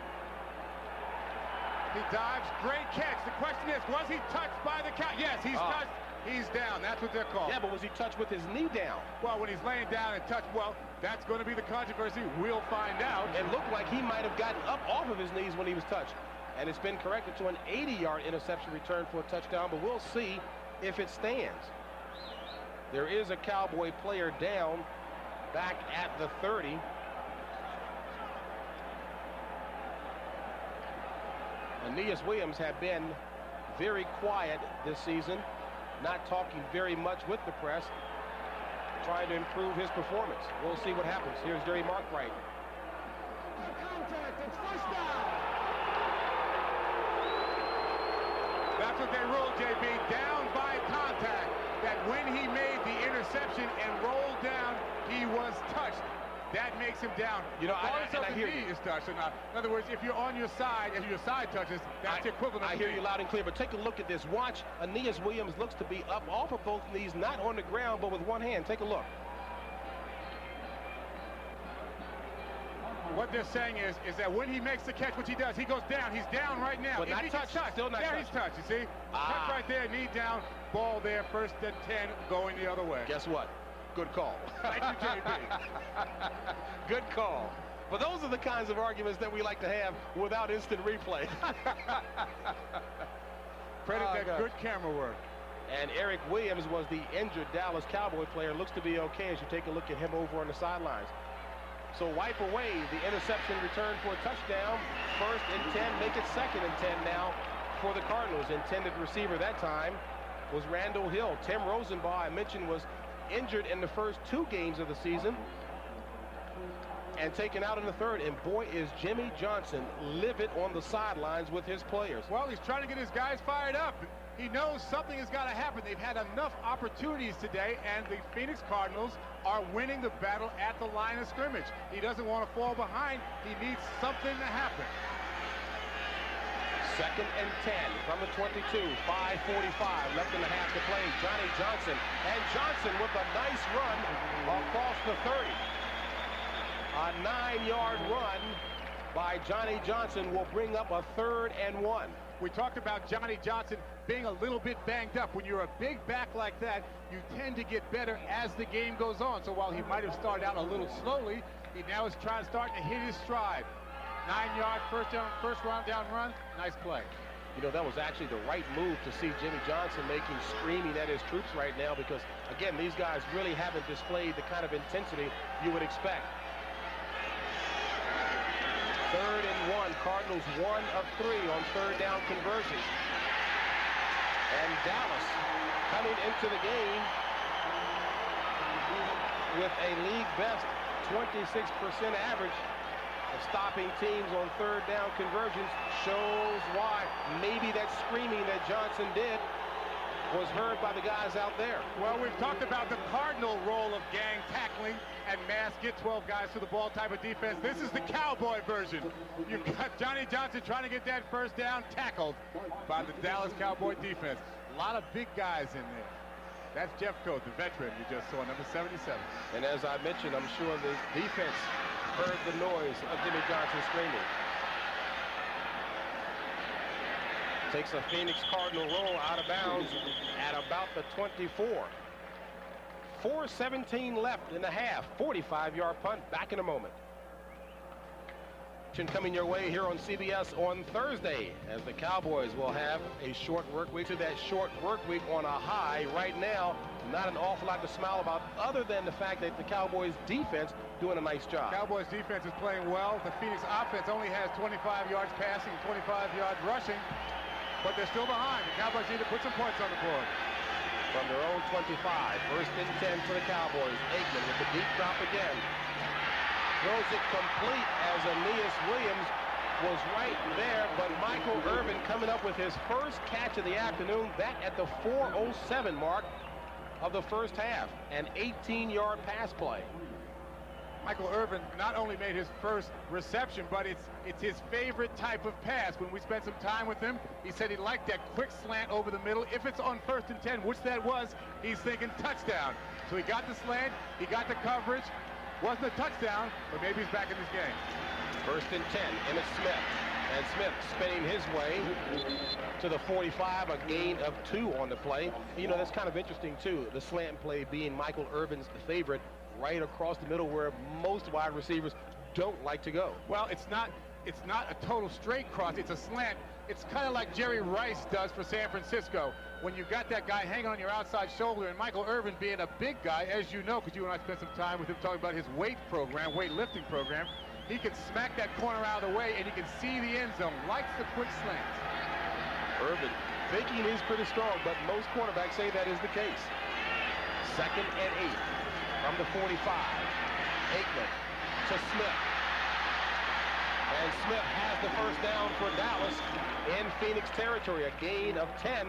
He dives, great catch. The question is, was he touched by the Cow? Yes, he's touched. He's down. That's what they're called. Yeah, but was he touched with his knee down? Well, when he's laying down and touched, well, that's going to be the controversy. We'll find out. It looked like he might have gotten up off of his knees when he was touched. And it's been corrected to an 80-yard interception return for a touchdown, but we'll see if it stands. There is a Cowboy player down back at the 30. Aeneas Williams had been very quiet this season, not talking very much with the press, trying to improve his performance. We'll see what happens. Here's Jerry Markwright. Contact, it's 1st down. That's what they ruled, JB, down by contact, that when he made the interception and rolled down, he was touched. That makes him down. You know, I hear you. Is touched or not. In other words, if you're on your side, if your side touches, that's equivalent. I hear you loud and clear, but take a look at this. Watch, Aeneas Williams looks to be up off of both knees, not on the ground, but with one hand. Take a look. What they're saying is that when he makes the catch, which he does, he goes down. He's down right now. But not touched. Still not touched. There he's touched, you see? Touch right there, knee down, ball there, 1st and 10, going the other way. Guess what? Good call. Thank you, JB. Good call. But those are the kinds of arguments that we like to have without instant replay. Credit that good camera work. And Eric Williams was the injured Dallas Cowboy player. Looks to be okay as you take a look at him over on the sidelines. So wipe away the interception return for a touchdown. 1st and 10, make it 2nd and 10 now for the Cardinals. Intended receiver that time was Randall Hill. Tim Rosenbaugh, I mentioned, was injured in the first 2 games of the season and taken out in the 3rd. And boy, is Jimmy Johnson livid on the sidelines with his players. Well, he's trying to get his guys fired up. He knows something has got to happen. They've had enough opportunities today, and the Phoenix Cardinals are winning the battle at the line of scrimmage. He doesn't want to fall behind. He needs something to happen. 2nd and 10 from the 22. 5:45 left in the half to play. Johnny Johnson. And Johnson with a nice run across the 30. A 9-yard run by Johnny Johnson will bring up a 3rd and 1. We talked about Johnny Johnson being a little bit banged up. When you're a big back like that, you tend to get better as the game goes on. So while he might have started out a little slowly, he now is starting to hit his stride. 9-yard first round down run. Nice play. You know, that was actually the right move to see Jimmy Johnson screaming at his troops right now, because, again, these guys really haven't displayed the kind of intensity you would expect. 3rd and 1. Cardinals 1 of 3 on 3rd down conversions. And Dallas coming into the game with a league best 26% average of stopping teams on 3rd down conversions. Shows why maybe that screaming that Johnson did was heard by the guys out there. Well, we've talked about the Cardinal role of gang tackling and mass get 12 guys to the ball type of defense. This is the Cowboy version. You've got Johnny Johnson trying to get that first down, tackled by the Dallas Cowboy defense. A lot of big guys in there. That's Jeff Coat, the veteran you just saw, number 77. And as I mentioned, I'm sure the defense heard the noise of Jimmy Johnson screaming. Takes a Phoenix Cardinal roll out of bounds at about the 24. 4:17 left in the half. 45-yard punt. Back in a moment. Coming your way here on CBS on Thursday, as the Cowboys will have a short work week. To that short work week on a high right now, not an awful lot to smile about, other than the fact that the Cowboys defense doing a nice job. Cowboys defense is playing well. The Phoenix offense only has 25 yards passing, 25 yards rushing, but they're still behind. The Cowboys need to put some points on the board. From their own 25, 1st and 10 for the Cowboys. Aikman with the deep drop again. Throws it complete as Aeneas Williams was right there, but Michael Irvin coming up with his first catch of the afternoon, that at the 4:07 mark of the first half. An 18-yard pass play. Michael Irvin not only made his first reception, but it's his favorite type of pass. When we spent some time with him, he said he liked that quick slant over the middle. If it's on 1st and 10, which that was, he's thinking touchdown. So he got the slant, he got the coverage. Wasn't a touchdown, but maybe he's back in this game. 1st and 10, Emmitt Smith. And Smith spinning his way to the 45, a gain of 2 on the play. You know, that's kind of interesting, too. The slant play being Michael Irvin's favorite, right across the middle where most wide receivers don't like to go. Well, it's not a total straight cross, it's a slant. It's kind of like Jerry Rice does for San Francisco. When you've got that guy hanging on your outside shoulder, and Michael Irvin being a big guy, as you know, because you and I spent some time with him talking about his weightlifting program, he can smack that corner out of the way and he can see the end zone. Likes the quick slants. Irvin thinking he's pretty strong, but most quarterbacks say that is the case. 2nd and 8 from the 45. Aikman to Smith. And Smith has the first down for Dallas in Phoenix territory. A gain of 10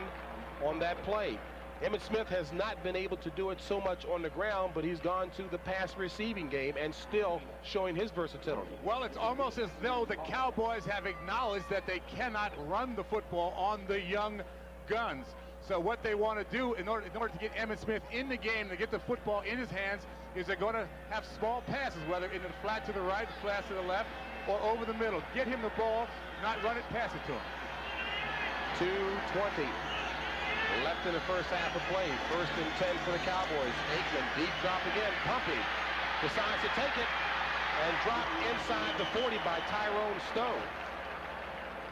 on that play. Emmitt Smith has not been able to do it so much on the ground, but he's gone to the pass receiving game and still showing his versatility. Well, it's almost as though the Cowboys have acknowledged that they cannot run the football on the young guns. So what they want to do in order to get Emmitt Smith in the game, to get the football in his hands, is they're going to have small passes, whether in the flat to the right, flat to the left, or over the middle. Get him the ball, not run it, pass it to him. 2:20 left in the first half of play. 1st and 10 for the Cowboys. Aikman, deep drop again. Pumpy decides to take it and drop inside the 40 by Tyrone Stone.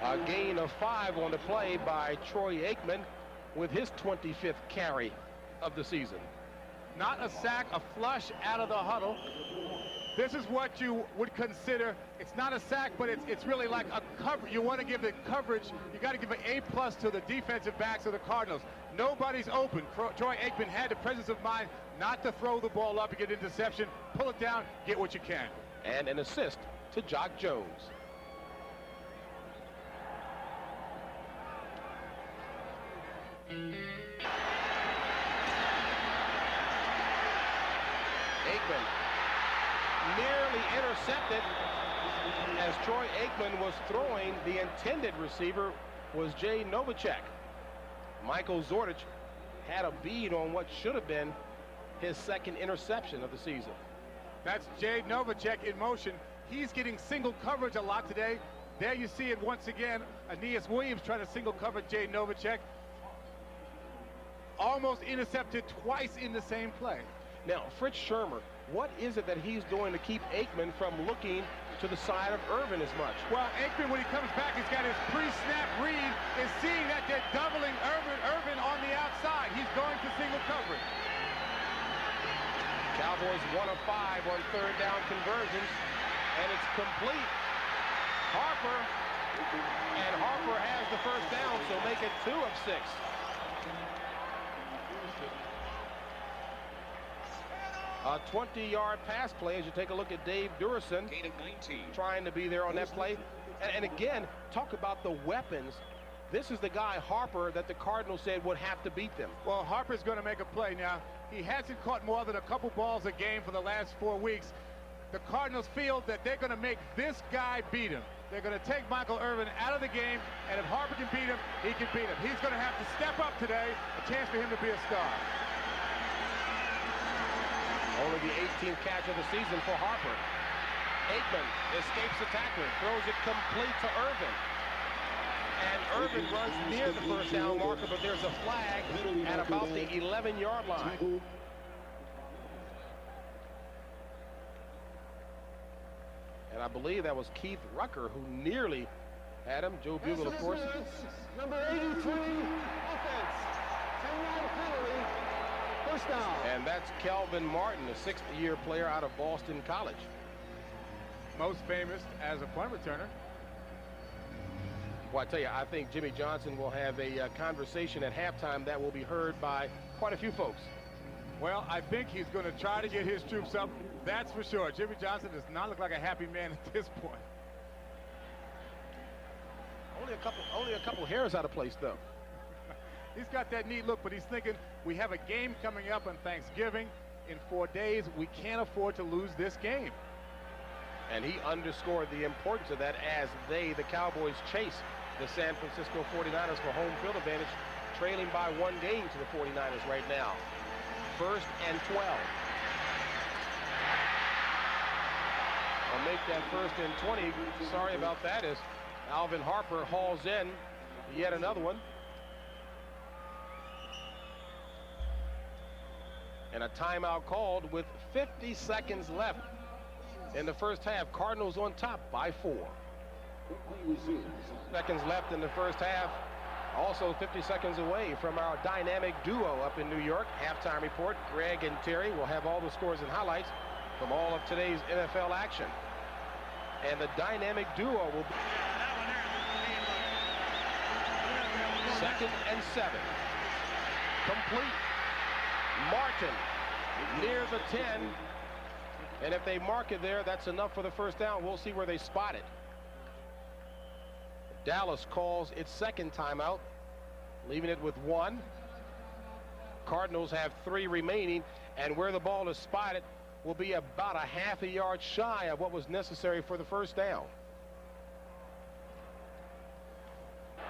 A gain of 5 on the play by Troy Aikman with his 25th carry of the season. Not a sack, a flush out of the huddle. This is what you would consider, it's not a sack, but it's really like a cover. You want to give the coverage, you got to give an A+ to the defensive backs of the Cardinals. Nobody's open. Troy Aikman had the presence of mind not to throw the ball up and get interception. Pull it down, get what you can. And an assist to Jock Jones. Aikman nearly intercepted as Troy Aikman was throwing. The intended receiver was Jay Novacek. Michael Zordich had a bead on what should have been his 2nd interception of the season. That's Jay Novacek in motion. He's getting single coverage a lot today. There you see it once again. Aeneas Williams trying to single cover Jay Novacek. Almost intercepted twice in the same play. Now, Fritz Shurmur, what is it that he's doing to keep Aikman from looking to the side of Irvin as much? Well, Aikman, when he comes back, he's got his pre-snap read, is seeing that they're doubling Irvin on the outside. He's going to single coverage. Cowboys 1 of 5 on third down conversions, and it's complete. Harper has the first down, so make it 2 of 6. A 20-yard pass play as you take a look at Dave Durison trying to be there on that play. And again, talk about the weapons. This is the guy, Harper, that the Cardinals said would have to beat them. Well, Harper's going to make a play now. He hasn't caught more than a couple balls a game for the last 4 weeks. The Cardinals feel that they're going to make this guy beat him. They're going to take Michael Irvin out of the game, and if Harper can beat him, he can beat him. He's going to have to step up today, a chance for him to be a star. Only the 18th catch of the season for Harper. Aikman escapes the tackler, throws it complete to Irvin. And Irvin runs near the first down marker, but there's a flag at about the 11-yard line. And I believe that was Keith Rucker who nearly had him. Joe Bugle, of course. Number 83, offense. 10-yard penalty. First down. And that's Kelvin Martin, a 6th-year player out of Boston College. Most famous as a punt returner. Well, I tell you, I think Jimmy Johnson will have a conversation at halftime that will be heard by quite a few folks. Well, I think he's going to try to get his troops up. That's for sure. Jimmy Johnson does not look like a happy man at this point. Only a couple hairs out of place, though. He's got that neat look, but he's thinking, we have a game coming up on Thanksgiving. In 4 days, we can't afford to lose this game. And he underscored the importance of that as the Cowboys, chase the San Francisco 49ers for home field advantage, trailing by 1 game to the 49ers right now. 1st and 12. I'll make that 1st and 20. Sorry about that, as Alvin Harper hauls in yet another one. And a timeout called with 50 seconds left in the first half. Cardinals on top by 4. Seconds left in the first half. Also 50 seconds away from our dynamic duo up in New York. Halftime report, Greg and Terry will have all the scores and highlights from all of today's NFL action. And the dynamic duo will be 2nd and 7. Complete. Martin near the 10. And if they mark it there, that's enough for the first down. We'll see where they spot it. Dallas calls its 2nd timeout, leaving it with 1. Cardinals have 3 remaining, and where the ball is spotted will be about a half a yard shy of what was necessary for the first down.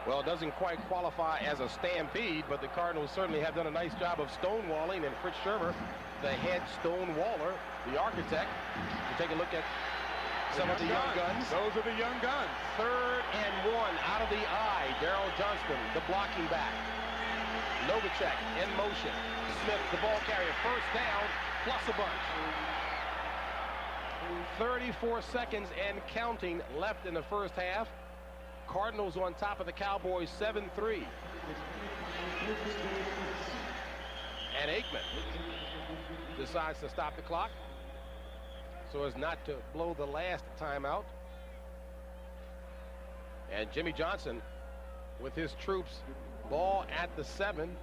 Well, it doesn't quite qualify as a stampede, but the Cardinals certainly have done a nice job of stonewalling, and Fritz Shurmur, the head stonewaller, the architect. You take a look at some of the young guns. Those are the young guns. 3rd and 1 out of the eye. Darryl Johnston, the blocking back. Novacek in motion. Smith, the ball carrier. First down, plus a bunch. 34 seconds and counting left in the first half. Cardinals on top of the Cowboys 7-3. And Aikman decides to stop the clock so as not to blow the last timeout. And Jimmy Johnson with his troops, ball at the 7,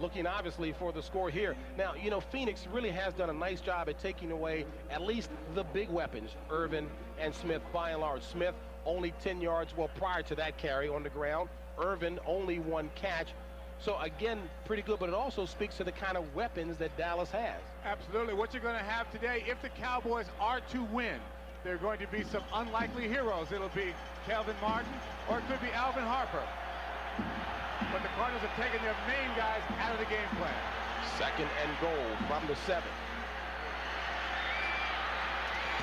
looking obviously for the score here. Now, you know, Phoenix really has done a nice job at taking away at least the big weapons, Irvin and Smith, by and large. Smith only 10 yards, well, prior to that carry on the ground. Irvin only 1 catch. So again, pretty good, but it also speaks to the kind of weapons that Dallas has. Absolutely. What you're going to have today, if the Cowboys are to win, there are going to be some unlikely heroes. It'll be Kelvin Martin, or it could be Alvin Harper. But the Cardinals have taken their main guys out of the game plan. 2nd and goal from the 7.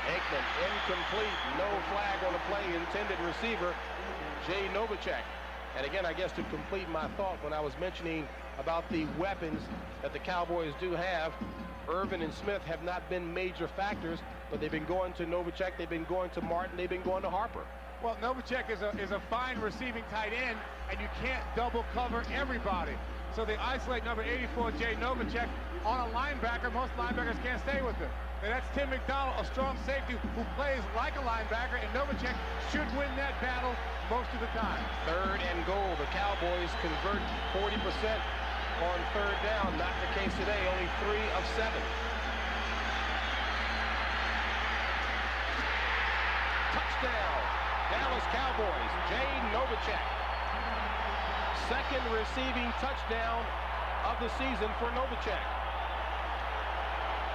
Aikman incomplete. No flag on the play. Intended receiver, Jay Novacek. And again, I guess to complete my thought when I was mentioning about the weapons that the Cowboys do have, Irvin and Smith have not been major factors, but they've been going to Novacek, they've been going to Martin, they've been going to Harper. Well, Novacek is a fine receiving tight end, and you can't double cover everybody. So they isolate number 84, Jay Novacek, on a linebacker. Most linebackers can't stay with him. And that's Tim McDonald, a strong safety who plays like a linebacker, and Novacek should win that battle most of the time. 3rd and goal. The Cowboys convert 40% on 3rd down. Not the case today, only 3 of 7. Touchdown, Dallas Cowboys, Jay Novacek. 2nd receiving touchdown of the season for Novacek.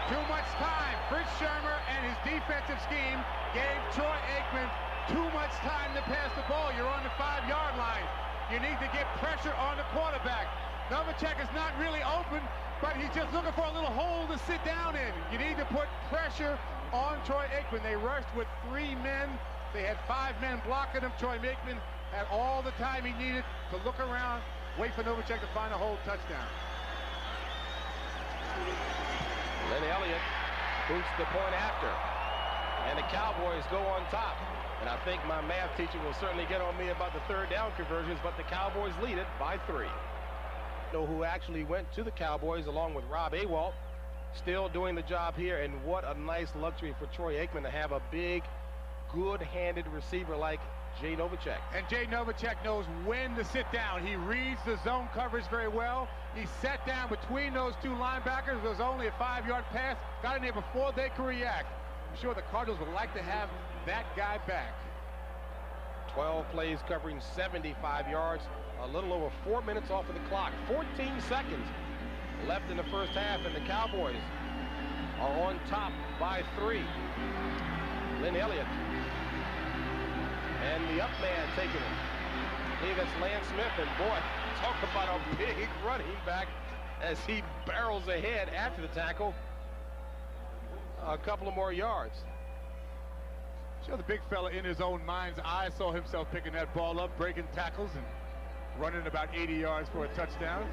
Too much time. Fritz Shermer and his defensive scheme gave Troy Aikman too much time to pass the ball. You're on the 5-yard line. You need to get pressure on the quarterback. Novacek is not really open, but he's just looking for a little hole to sit down in. You need to put pressure on Troy Aikman. They rushed with 3 men. They had 5 men blocking him. Troy Aikman had all the time he needed to look around, wait for Novacek to find a hole, touchdown. Then Elliott boots the point after, and the Cowboys go on top. And I think my math teacher will certainly get on me about the 3rd down conversions, but the Cowboys lead it by 3. Know who actually went to the Cowboys along with Rob Awalt, still doing the job here, and what a nice luxury for Troy Aikman to have a big, good-handed receiver like Jay Novacek. And Jay Novacek knows when to sit down. He reads the zone coverage very well. He sat down between those 2 linebackers. It was only a 5-yard pass. Got in there before they could react. I'm sure the Cardinals would like to have that guy back. 12 plays covering 75 yards. A little over 4 minutes off of the clock. 14 seconds left in the first half, and the Cowboys are on top by 3. Lynn Elliott. And the up man taking it. I believe that's Lance Smith, and boy, talk about a big running back as he barrels ahead after the tackle. A couple of more yards. Sure, the big fella in his own mind's eye saw himself picking that ball up, breaking tackles, and running about 80 yards for a touchdown.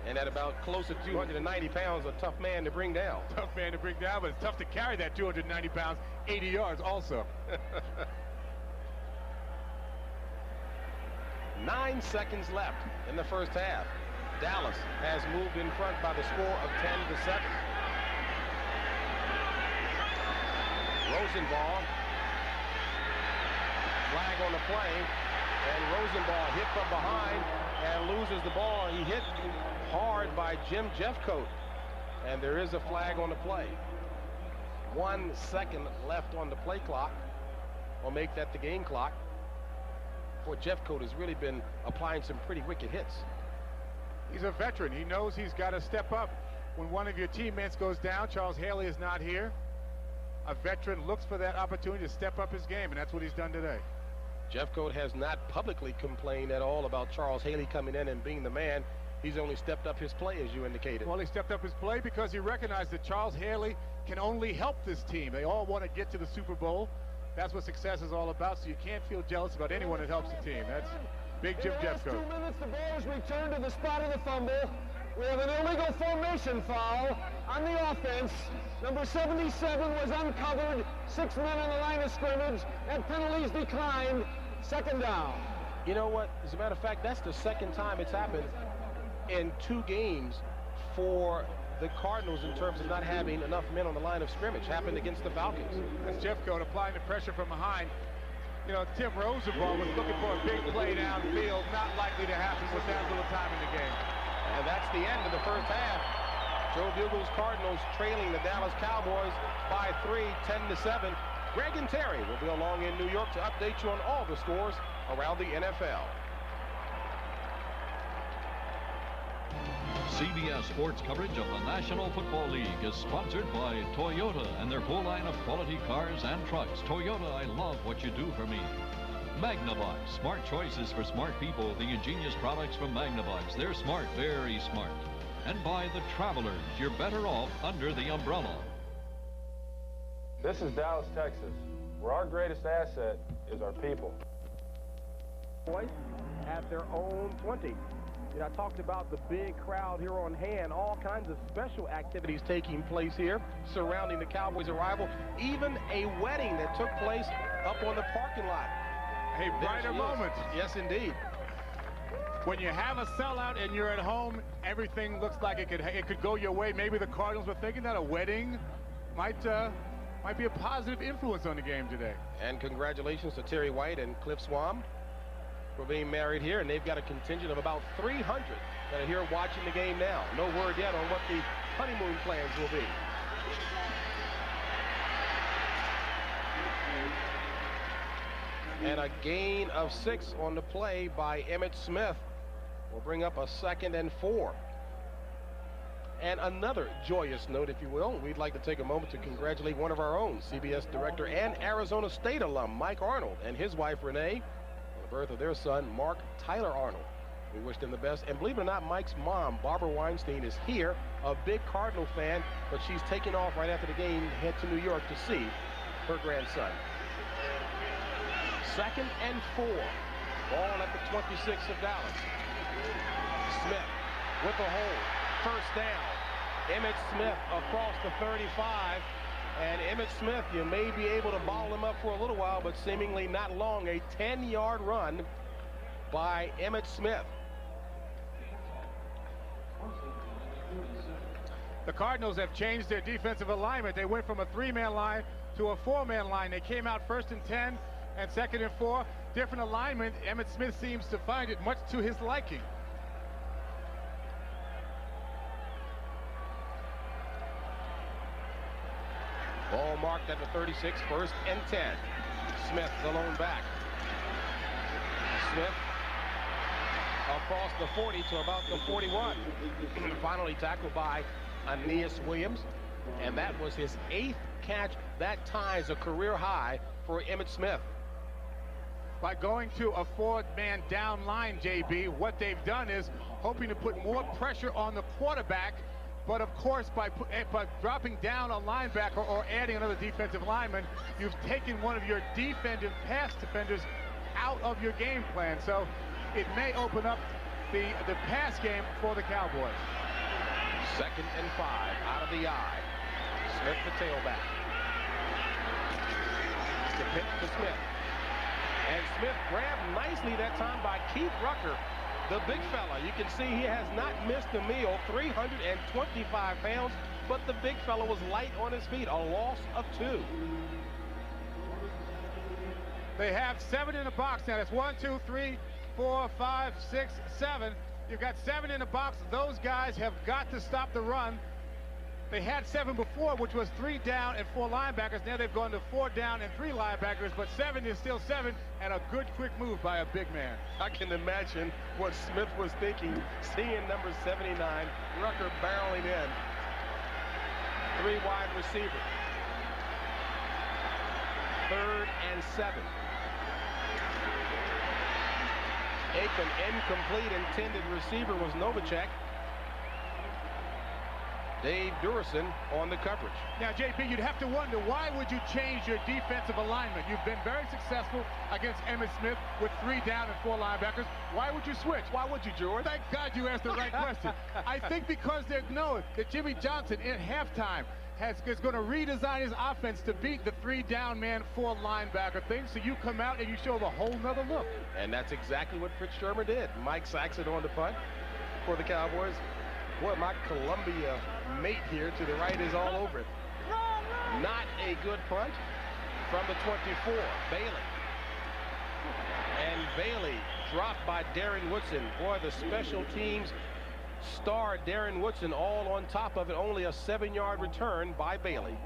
And at about close to 290 pounds, a tough man to bring down. Tough man to bring down, but it's tough to carry that 290 pounds, 80 yards also. 9 seconds left in the first half. Dallas has moved in front by the score of 10-7. Rosenbaum, flag on the play, and Rosenbaum hit from behind and loses the ball. He hit hard by Jim Jeffcoat, and there is a flag on the play. 1 second left on the play clock. We'll make that the game clock. Boy, Jeffcoat has really been applying some pretty wicked hits. He's a veteran. He knows he's got to step up when one of your teammates goes down. Charles Haley is not here. A veteran looks for that opportunity to step up his game, and that's what he's done today. Jeffcoat has not publicly complained at all about Charles Haley coming in and being the man. He's only stepped up his play, as you indicated. Well, he stepped up his play because he recognized that Charles Haley can only help this team. They all want to get to the Super Bowl. That's what success is all about, so you can't feel jealous about anyone that helps the team. That's big Jim Jeffcoat. 2 minutes, the ball is returned to the spot of the fumble. We have an illegal formation foul on the offense. Number 77 was uncovered. 6 men on the line of scrimmage, and penalties declined. 2nd down. You know what? As a matter of fact, that's the 2nd time it's happened in 2 games for the Cardinals in terms of not having enough men on the line of scrimmage. Happened against the Falcons. That's Jeffcoat applying the pressure from behind. You know, Tim Rosenbaum was looking for a big play downfield. Not likely to happen with that little time in the game. And that's the end of the first half. Joe Bugel's Cardinals trailing the Dallas Cowboys by 3, 10-7. Greg and Terry will be along in New York to update you on all the scores around the NFL. CBS Sports coverage of the National Football League is sponsored by Toyota and their full line of quality cars and trucks. Toyota, I love what you do for me. Magnavox, smart choices for smart people. The ingenious products from Magnavox. They're smart, very smart. And by the Travelers, you're better off under the umbrella. This is Dallas, Texas, where our greatest asset is our people. Boys at their own 20. You know, I talked about the big crowd here on hand, all kinds of special activities taking place here surrounding the Cowboys' arrival, even a wedding that took place up on the parking lot. A brighter moment. Yes, indeed. When you have a sellout and you're at home, everything looks like it could go your way. Maybe the Cardinals were thinking that a wedding might be a positive influence on the game today. And congratulations to Terry White and Cliff Swam for being married here, and they've got a contingent of about 300 that are here watching the game now. No word yet on what the honeymoon plans will be. And a gain of 6 on the play by Emmitt Smith will bring up a 2nd and 4. And another joyous note, if you will, we'd like to take a moment to congratulate one of our own, CBS director and Arizona State alum, Mike Arnold, and his wife, Renee, on the birth of their son, Mark Tyler Arnold. We wish them the best. And believe it or not, Mike's mom, Barbara Weinstein, is here, a big Cardinal fan, but she's taking off right after the game to head to New York to see her grandson. 2nd and 4. Ball at the 26 of Dallas. Smith with a hold. First down. Emmitt Smith across the 35. And Emmitt Smith, you may be able to ball him up for a little while, but seemingly not long. A 10-yard run by Emmitt Smith. The Cardinals have changed their defensive alignment. They went from a 3-man line to a 4-man line. They came out 1st and 10 and 2nd and 4. Different alignment. Emmitt Smith seems to find it much to his liking. Ball marked at the 36, 1st and 10. Smith, the lone back. Smith across the 40 to about the 41. Finally tackled by Aeneas Williams. And that was his 8th catch. That ties a career high for Emmitt Smith. By going to a 4-man down line, JB, what they've done is hoping to put more pressure on the quarterback. But of course, by dropping down a linebacker or adding another defensive lineman, you've taken one of your defensive pass defenders out of your game plan. So it may open up the pass game for the Cowboys. 2nd and 5 out of the eye. Smith, the tailback. The pitch to Smith. And Smith grabbed nicely that time by Keith Rucker, the big fella. You can see he has not missed a meal, 325 pounds, but the big fella was light on his feet, a loss of 2. They have 7 in the box now. That's 1, 2, 3, 4, 5, 6, 7. You've got 7 in the box. Those guys have got to stop the run. They had 7 before, which was 3 down and 4 linebackers. Now they've gone to 4 down and 3 linebackers, but 7 is still 7, and a good quick move by a big man. I can imagine what Smith was thinking, seeing number 79, Rucker barreling in. 3 wide receiver. 3rd and 7. Aikman incomplete, intended receiver was Novacek. Dave Durison on the coverage. Now, JP, you'd have to wonder, why would you change your defensive alignment? You've been very successful against Emmitt Smith with 3 down and 4 linebackers. Why would you switch? Why would you, George? Thank God you asked the right question. I think because they know that Jimmy Johnson in halftime is going to redesign his offense to beat the 3 down man, 4 linebacker thing. So you come out and you show the whole nother look. And that's exactly what Fritz Shermer did. Mike Saxon on the punt for the Cowboys. Boy, my Columbia mate here to the right is all over it. Not a good punt from the 24, Bailey. And Bailey dropped by Darren Woodson. Boy, the special teams star Darren Woodson all on top of it. Only a 7-yard return by Bailey.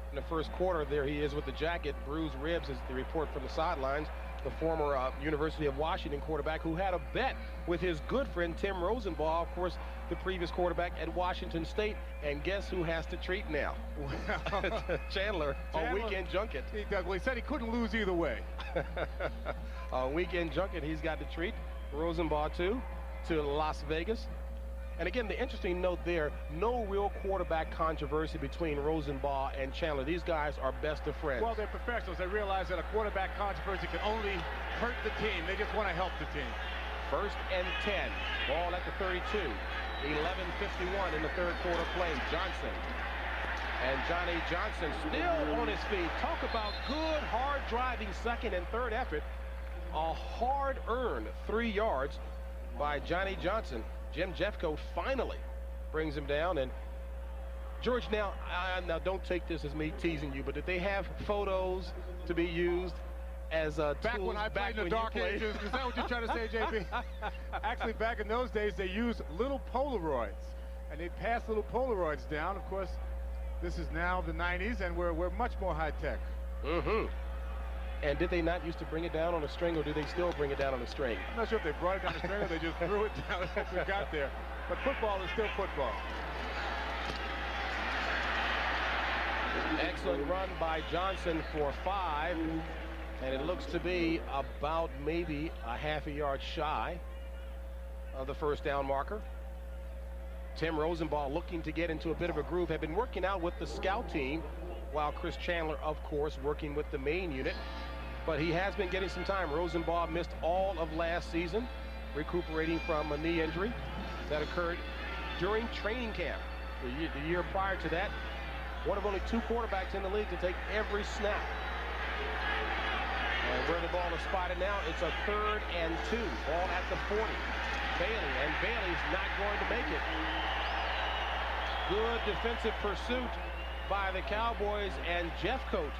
In the first quarter, there he is with the jacket. Bruised ribs is the report from the sidelines. The former University of Washington quarterback who had a bet with his good friend Tim Rosenbaugh, of course, the previous quarterback at Washington State. And guess who has to treat now? Well, Chandler on weekend junket. Well, he said he couldn't lose either way. On weekend junket, he's got to treat Rosenbaugh to Las Vegas. And again, the interesting note there, no real quarterback controversy between Rosenbaugh and Chandler. These guys are best of friends. Well, they're professionals. They realize that a quarterback controversy can only hurt the team. They just want to help the team. 1st and 10. Ball at the 32. 11:51 in the third quarter play. Johnson. And Johnny Johnson still on his feet. Talk about good, hard driving second and third effort. A hard-earned 3 yards by Johnny Johnson. Jim Jeffcoat finally brings him down. And George, now don't take this as me teasing you, but did they have photos to be used as back tools when I played in the dark ages? Is that what you're trying to say, JP? Actually, back in those days, they used little Polaroids, and they'd pass little Polaroids down. Of course, this is now the 90s, and we're much more high-tech. Mm-hmm. And did they not used to bring it down on a string, or do they still bring it down on a string? I'm not sure if they brought it down the string or they just threw it down as it got there. But football is still football. Excellent run by Johnson for 5. And it looks to be about maybe a half a yard shy of the first down marker. Tim Rosenbaugh looking to get into a bit of a groove. Had been working out with the scout team, while Chris Chandler, of course, working with the main unit. But he has been getting some time. Rosenbaugh missed all of last season, recuperating from a knee injury that occurred during training camp. The year prior to that, one of only 2 quarterbacks in the league to take every snap. And where the ball is spotted now, it's a 3rd and 2. Ball at the 40. Bailey, and Bailey's not going to make it. Good defensive pursuit by the Cowboys and Jeffcoat.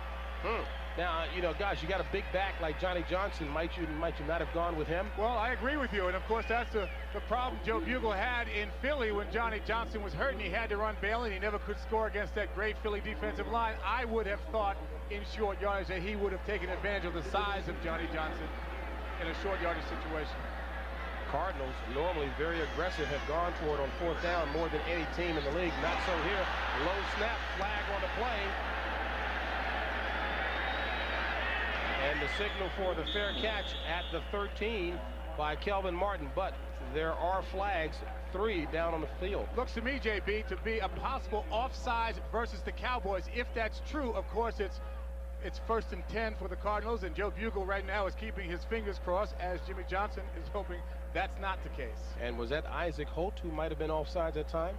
Now, you know, gosh, you got a big back like Johnny Johnson. Might you not have gone with him? Well, I agree with you. And, of course, that's the problem Joe Bugle had in Philly when Johnny Johnson was hurt and he had to run Bailey and he never could score against that great Philly defensive line. I would have thought in short yardage that he would have taken advantage of the size of Johnny Johnson in a short yardage situation. Cardinals, normally very aggressive, have gone for it on 4th down more than any team in the league. Not so here. Low snap, flag on the play. And the signal for the fair catch at the 13 by Kelvin Martin. But there are flags, 3 down on the field. Looks to me, JB, to be a possible offsides versus the Cowboys. If that's true, of course, it's 1st and 10 for the Cardinals. And Joe Bugle right now is keeping his fingers crossed as Jimmy Johnson is hoping that's not the case. And was that Isaac Holt who might have been offsides at that time?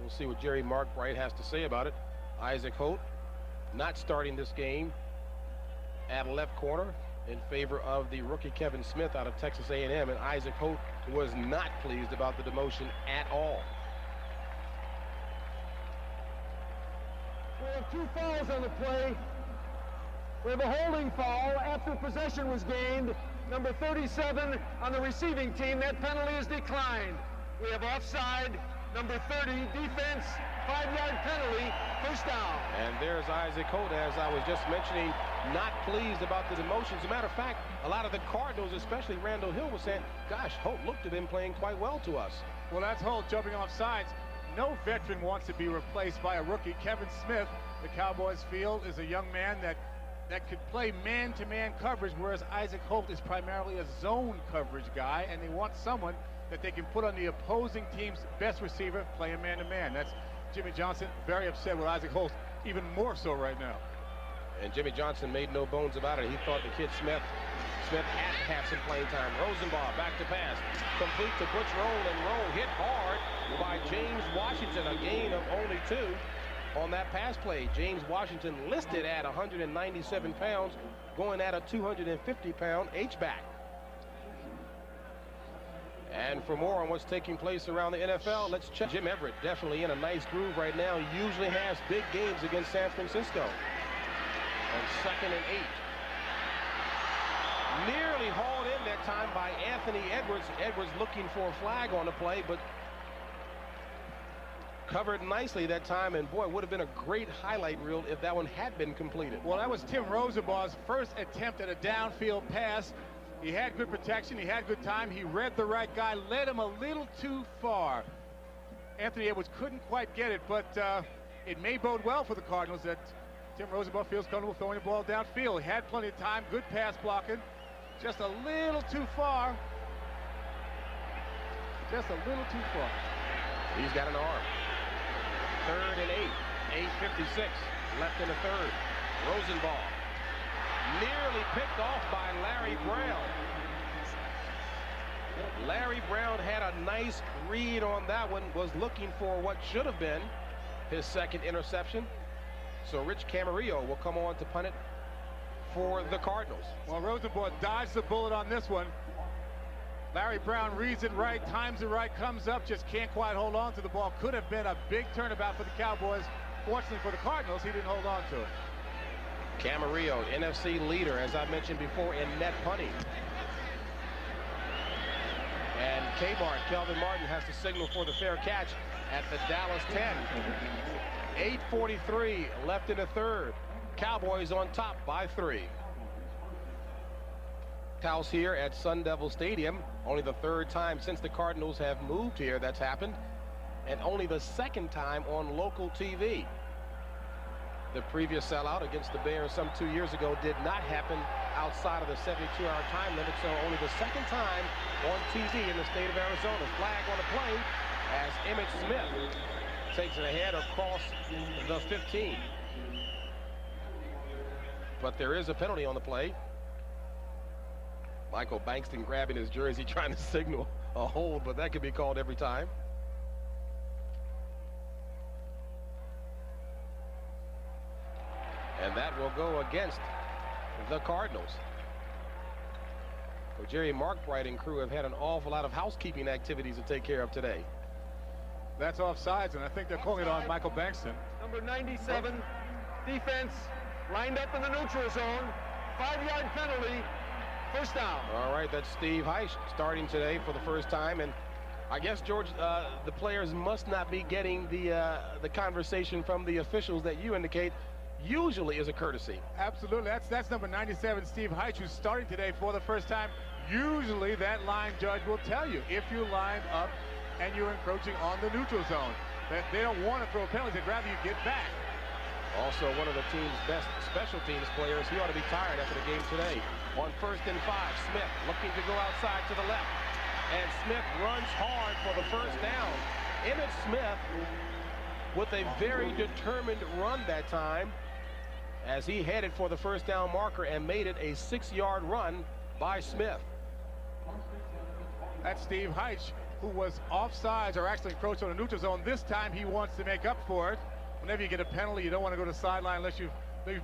We'll see what Jerry Markbright has to say about it. Isaac Holt not starting this game at left corner in favor of the rookie Kevin Smith out of Texas A&M, and Isaac Holt was not pleased about the demotion at all. We have 2 fouls on the play. We have a holding foul after possession was gained. Number 37 on the receiving team. That penalty is declined. We have offside. Number 30, defense, 5-yard penalty, 1st down. And there's Isaac Holt, as I was just mentioning, not pleased about the demotion. As a matter of fact, a lot of the Cardinals, especially Randall Hill, was saying, gosh, Holt looked at him playing quite well to us. Well, that's Holt jumping off sides. No veteran wants to be replaced by a rookie. Kevin Smith, the Cowboys feel, is a young man that could play man-to-man coverage, whereas Isaac Holt is primarily a zone coverage guy, and they want someone that they can put on the opposing team's best receiver playing man-to-man. That's Jimmy Johnson, very upset with Isaac Holt, even more so right now. And Jimmy Johnson made no bones about it. He thought the kid Smith had to have some playing time. Rosenbaugh back to pass. Complete to Butch Roll, and Roll hit hard by James Washington. A gain of only 2 on that pass play. James Washington listed at 197 pounds, going at a 250-pound H-back. And for more on what's taking place around the NFL, let's check. Jim Everett definitely in a nice groove right now. He usually has big games against San Francisco. On 2nd and 8. Nearly hauled in that time by Anthony Edwards. Edwards looking for a flag on the play, but covered nicely that time, and boy, would have been a great highlight reel if that one had been completed. Well, that was Tim Rosenbaugh's first attempt at a downfield pass. He had good protection, he had good time, he read the right guy, led him a little too far. Anthony Edwards couldn't quite get it, but it may bode well for the Cardinals that Tim Rosenbaugh feels comfortable throwing the ball downfield. He had plenty of time, good pass blocking, just a little too far. just a little too far. He's got an arm. 3rd and 8. 8:56 left in the third. Rosenball nearly picked off by Larry Brown. Larry Brown had a nice read on that one, was looking for what should have been his second interception. So Rich Camarillo will come on to punt it for the Cardinals. Well, Rosenball dodged the bullet on this one. Larry Brown reads it right, times it right, comes up, just can't quite hold on to the ball. Could have been a big turnabout for the Cowboys. Fortunately for the Cardinals, he didn't hold on to it. Camarillo, NFC leader, as I mentioned before, in net punting. And Kmart, Kelvin Martin, has to signal for the fair catch at the Dallas 10. 8:43 left in the third. Cowboys on top by 3. House here at Sun Devil Stadium. Only the 3rd time since the Cardinals have moved here that's happened, and only the 2nd time on local TV. The previous sellout against the Bears some 2 years ago did not happen outside of the 72-hour time limit, so only the 2nd time on TV in the state of Arizona. Flag on the play as Emmitt Smith takes it ahead across the 15. But there is a penalty on the play. Michael Bankston grabbing his jersey, trying to signal a hold, but that could be called every time. And that will go against the Cardinals. So Jerry Markbright and crew have had an awful lot of housekeeping activities to take care of today. That's offsides, and I think they're calling it on Michael Bankston. Number 97, defense lined up in the neutral zone. 5-yard penalty. First down. All right, that's Steve Heisch starting today for the first time, and I guess, George, the players must not be getting the conversation from the officials that you indicate usually is a courtesy. Absolutely. That's number 97, Steve Heisch, who's starting today for the first time. Usually that line judge will tell you if you lined up and you're encroaching on the neutral zone. They don't want to throw penalties. They'd rather you get back. Also, one of the team's best special teams players. He ought to be tired after the game today. On 1st and 5, Smith looking to go outside to the left. And Smith runs hard for the first down. Emmitt Smith with a very determined run that time as he headed for the first down marker and made it a 6-yard run by Smith. That's Steve Heisch, who was offsides or actually encroached on the neutral zone. This time he wants to make up for it. Whenever you get a penalty, you don't want to go to the sideline unless you've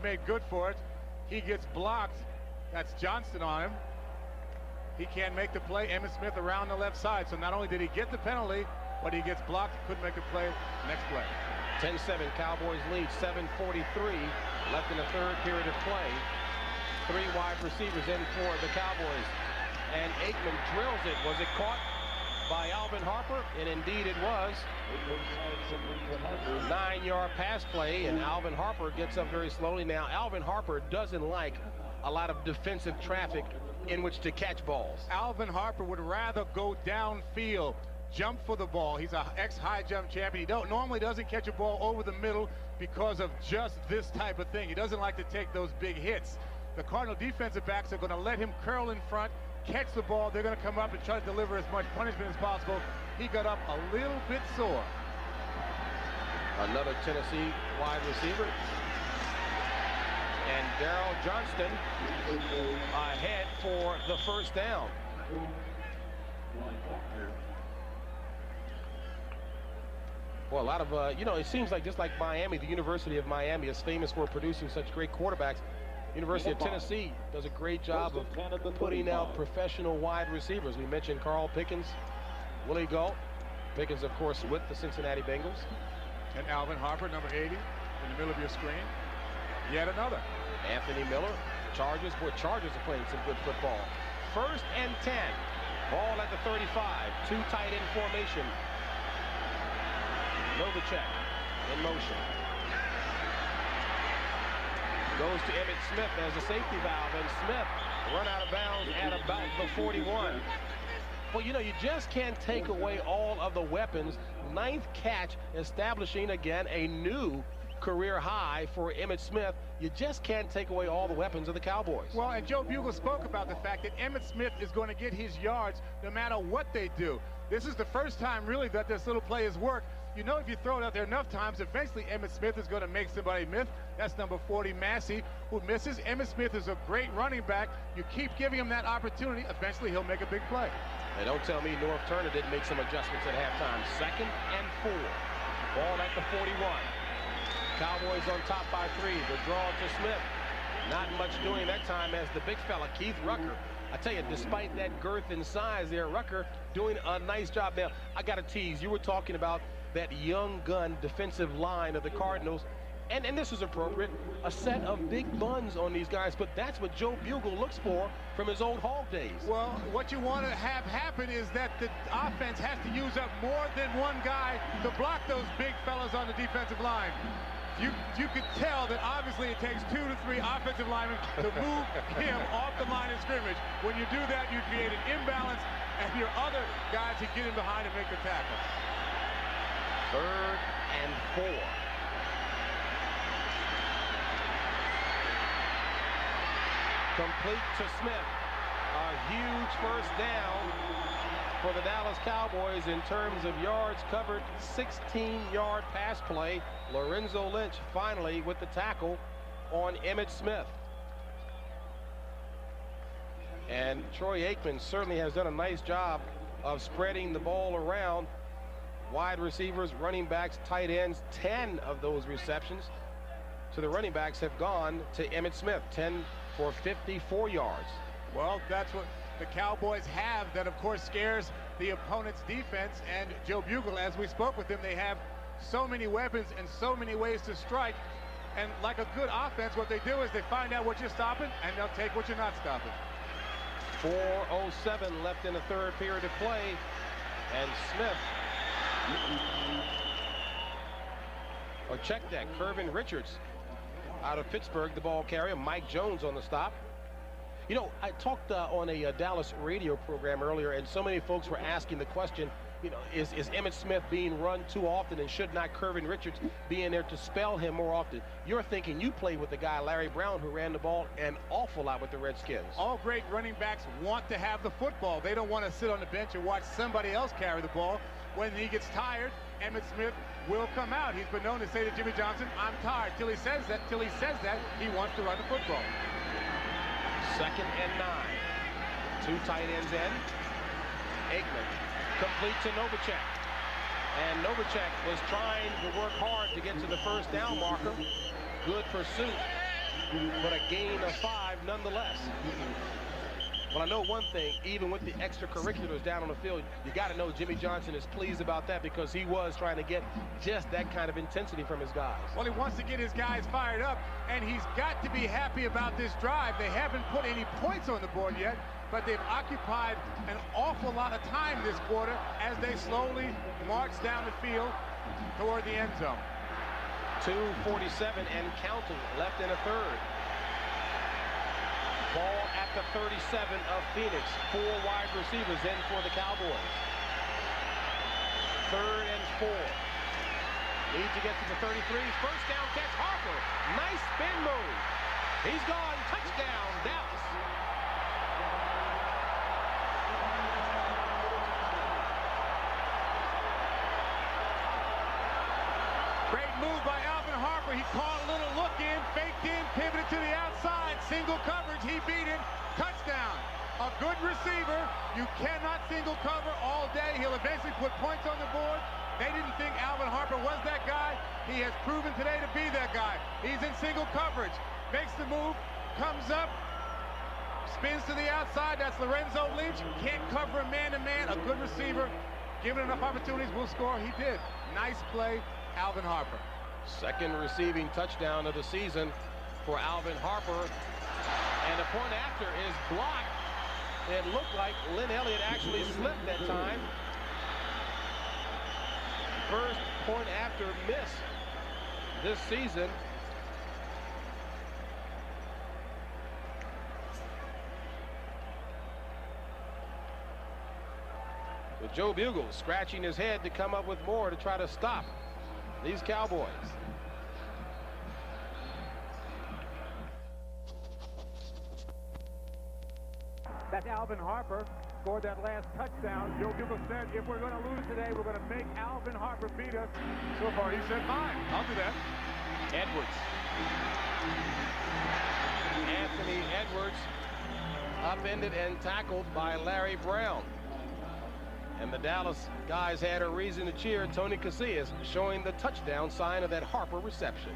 made good for it. He gets blocked. That's Johnston on him. He can't make the play. Emmitt Smith around the left side. So not only did he get the penalty, but he gets blocked. Couldn't make the play. Next play. 10-7 Cowboys lead. 7:43 left in the third period of play. 3 wide receivers in for the Cowboys. And Aikman drills it. Was it caught by Alvin Harper? And indeed it was. 9-yard pass play, and Alvin Harper gets up very slowly. Now, Alvin Harper doesn't like a lot of defensive traffic in which to catch balls. Alvin Harper would rather go downfield, jump for the ball. He's an ex-high jump champion. He normally doesn't catch a ball over the middle because of just this type of thing. He doesn't like to take those big hits. The Cardinal defensive backs are going to let him curl in front, catch the ball. They're going to come up and try to deliver as much punishment as possible. He got up a little bit sore. Another Tennessee wide receiver. And Darrell Johnston ahead for the first down. Well, a lot of, it seems like just like Miami, the University of Miami is famous for producing such great quarterbacks. University of Tennessee does a great job of putting out professional wide receivers. We mentioned Carl Pickens, Willie Galt. Pickens, of course, with the Cincinnati Bengals. And Alvin Harper, number 80, in the middle of your screen. Yet another. Anthony Miller, Chargers. Boy, Chargers are playing some good football. 1st and 10. Ball at the 35. 2 tight end formation. Novacek in motion. Goes to Emmitt Smith as a safety valve, and Smith run out of bounds at about the 41. Well, you just can't take away all of the weapons. 9th catch establishing again a new career high for Emmitt Smith. You just can't take away all the weapons of the Cowboys. Well, and Joe Bugle spoke about the fact that Emmitt Smith is going to get his yards no matter what they do. This is the first time, really, that this little play has worked. You know, if you throw it out there enough times, eventually Emmitt Smith is going to make somebody miss. That's number 40, Massey, who misses. Emmitt Smith is a great running back. You keep giving him that opportunity, eventually he'll make a big play. And don't tell me North Turner didn't make some adjustments at halftime. 2nd and 4. Ball at the 41. Cowboys on top by 3. The draw to Smith. Not much doing that time as the big fella, Keith Rucker. I tell you, despite that girth and size there, Rucker doing a nice job. Now, I got to tease. You were talking about that young gun defensive line of the Cardinals. And this is appropriate, a set of big buns on these guys, but that's what Joe Bugle looks for from his old Hog days. Well, what you want to have happen is that the offense has to use up more than one guy to block those big fellas on the defensive line. You could tell that obviously it takes 2 to 3 offensive linemen to move him off the line of scrimmage. When you do that, you create an imbalance, and your other guys can get in behind and make the tackle. 3rd and 4. Complete to Smith. A huge first down for the Dallas Cowboys in terms of yards covered. 16-yard pass play. Lorenzo Lynch finally with the tackle on Emmitt Smith. And Troy Aikman certainly has done a nice job of spreading the ball around. Wide receivers, running backs, tight ends, 10 of those receptions to the running backs have gone to Emmitt Smith. 10 for 54 yards. Well, that's what the Cowboys have that, of course, scares the opponent's defense. And Joe Bugle, as we spoke with him, they have so many weapons and so many ways to strike. And like a good offense, what they do is they find out what you're stopping, and they'll take what you're not stopping. 4:07 left in the 3rd period of play. And Smith, or check that, Curvin Richards out of Pittsburgh, the ball carrier. Mike Jones on the stop. You know, I talked on a Dallas radio program earlier, and so many folks were asking the question, you know, is Emmitt Smith being run too often, and should not Curvin Richards be in there to spell him more often? You're thinking you played with the guy, Larry Brown, who ran the ball an awful lot with the Redskins. All great running backs want to have the football. They don't want to sit on the bench and watch somebody else carry the ball. When he gets tired, Emmitt Smith will come out. He's been known to say to Jimmy Johnson, "I'm tired." Till he says that, he wants to run the football. 2nd and 9. 2 tight ends in. Aikman complete to Novacek. And Novacek was trying to work hard to get to the first down marker. Good pursuit, but a gain of 5 nonetheless. Well, I know one thing, even with the extracurriculars down on the field, you got to know Jimmy Johnson is pleased about that, because he was trying to get just that kind of intensity from his guys. Well, he wants to get his guys fired up, and he's got to be happy about this drive. They haven't put any points on the board yet, but they've occupied an awful lot of time this quarter as they slowly march down the field toward the end zone. 2:47 and counting left in a 3rd. Ball at the 37 of Phoenix. 4 wide receivers in for the Cowboys. 3rd and 4. Need to get to the 33. First down catch, Harper. Nice spin move. He's gone. Touchdown, Dallas. Great move by Alvin Harper. He caught a little look in, faked in, pivoted to the outside. Single coverage. He beat it. Touchdown. A good receiver. You cannot single cover all day. He'll eventually put points on the board. They didn't think Alvin Harper was that guy. He has proven today to be that guy. He's in single coverage. Makes the move. Comes up. Spins to the outside. That's Lorenzo Lynch. Can't cover a man-to-man. A good receiver. Given enough opportunities, will score. He did. Nice play, Alvin Harper. 2nd receiving touchdown of the season for Alvin Harper. And the point after is blocked. It looked like Lynn Elliott actually slipped that time. First point after miss this season. But Joe Bugle scratching his head to come up with more to try to stop these Cowboys. That's Alvin Harper scored that last touchdown. Joe Bugle said, if we're going to lose today, we're going to make Alvin Harper beat us. So far, he said, fine, I'll do that. Edwards. Anthony Edwards upended and tackled by Larry Brown. And the Dallas guys had a reason to cheer. Tony Casillas showing the touchdown sign of that Harper reception.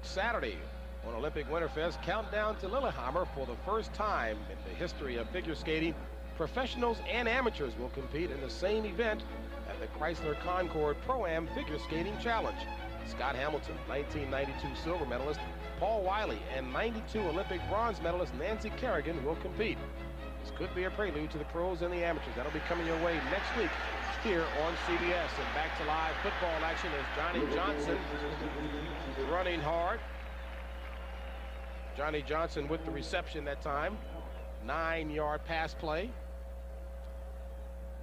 Saturday on Olympic Winterfest, countdown to Lillehammer. For the first time in the history of figure skating, professionals and amateurs will compete in the same event at the Chrysler Concord Pro-Am Figure Skating Challenge. Scott Hamilton, 1992 silver medalist, Paul Wiley, and 92 Olympic bronze medalist Nancy Kerrigan will compete. This could be a prelude to the pros and the amateurs. That'll be coming your way next week here on CBS. And back to live football action as Johnny Johnson running hard. Johnny Johnson with the reception that time. 9-yard pass play.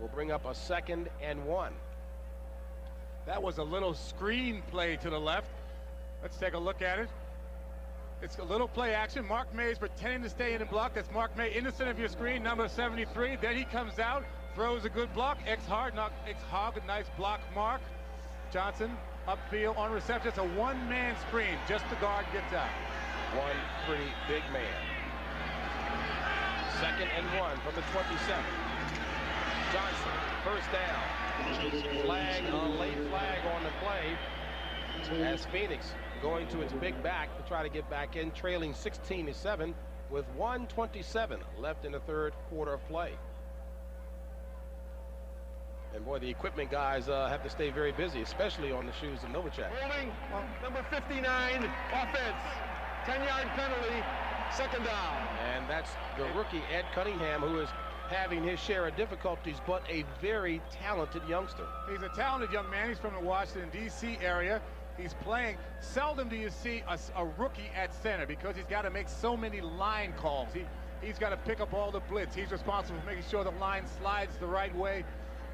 Will bring up a 2nd and 1. That was a little screen play to the left. Let's take a look at it. It's a little play action. Mark May is pretending to stay in the block. That's Mark May in the center of your screen, number 73. Then he comes out, throws a good block. X-Hog, a nice block mark. Johnson upfield on reception. It's a one-man screen. Just the guard gets out. One pretty big man. 2nd and 1 from the 27. Johnson, first down. Flag, a late flag on the play as Phoenix going to its big back to try to get back in, trailing 16-7 with 1:27 left in the third quarter of play. And boy, the equipment guys have to stay very busy, especially on the shoes of Novacek. Holding number 59, offense. 10-yard penalty, 2nd down. And that's the rookie Ed Cunningham, who is having his share of difficulties, but a very talented youngster. He's a talented young man. He's from the Washington, D.C. area. He's playing. Seldom do you see a rookie at center because he's got to make so many line calls. He's got to pick up all the blitz. He's responsible for making sure the line slides the right way.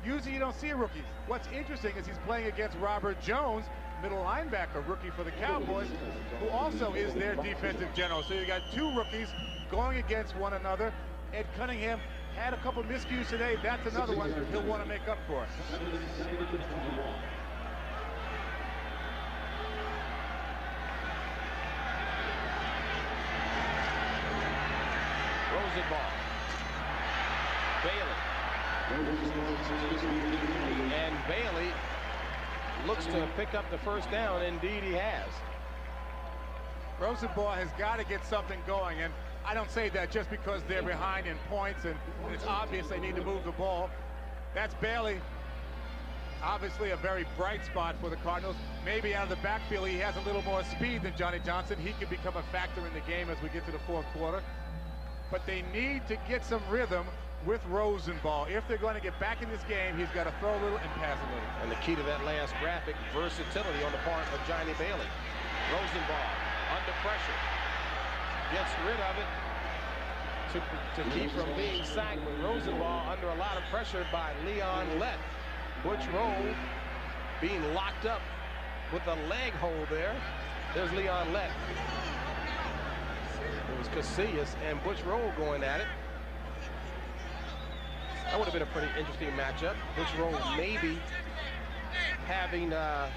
Usually you don't see a rookie. What's interesting is he's playing against Robert Jones, middle linebacker, rookie for the Cowboys, who also is their defensive general. So you got two rookies going against one another. Ed Cunningham had a couple miscues today. That's another one he'll want to make up for. Rosenball. Bailey. And Bailey looks to pick up the first down. Indeed he has. Rosenball has got to get something going, and I don't say that just because they're behind in points and it's obvious they need to move the ball. That's Bailey. Obviously a very bright spot for the Cardinals. Maybe out of the backfield he has a little more speed than Johnny Johnson. He could become a factor in the game as we get to the fourth quarter. But they need to get some rhythm with Rosenball. If they're going to get back in this game, he's got to throw a little and pass a little. And the key to that last graphic, versatility on the part of Johnny Bailey. Rosenball under pressure. Gets rid of it to keep from being sacked with Rosenball under a lot of pressure by Leon Lett. Butch Roll being locked up with a leg hold there. There's Leon Lett. It was Casillas and Butch Roll going at it. That would have been a pretty interesting matchup. Butch Roll maybe having a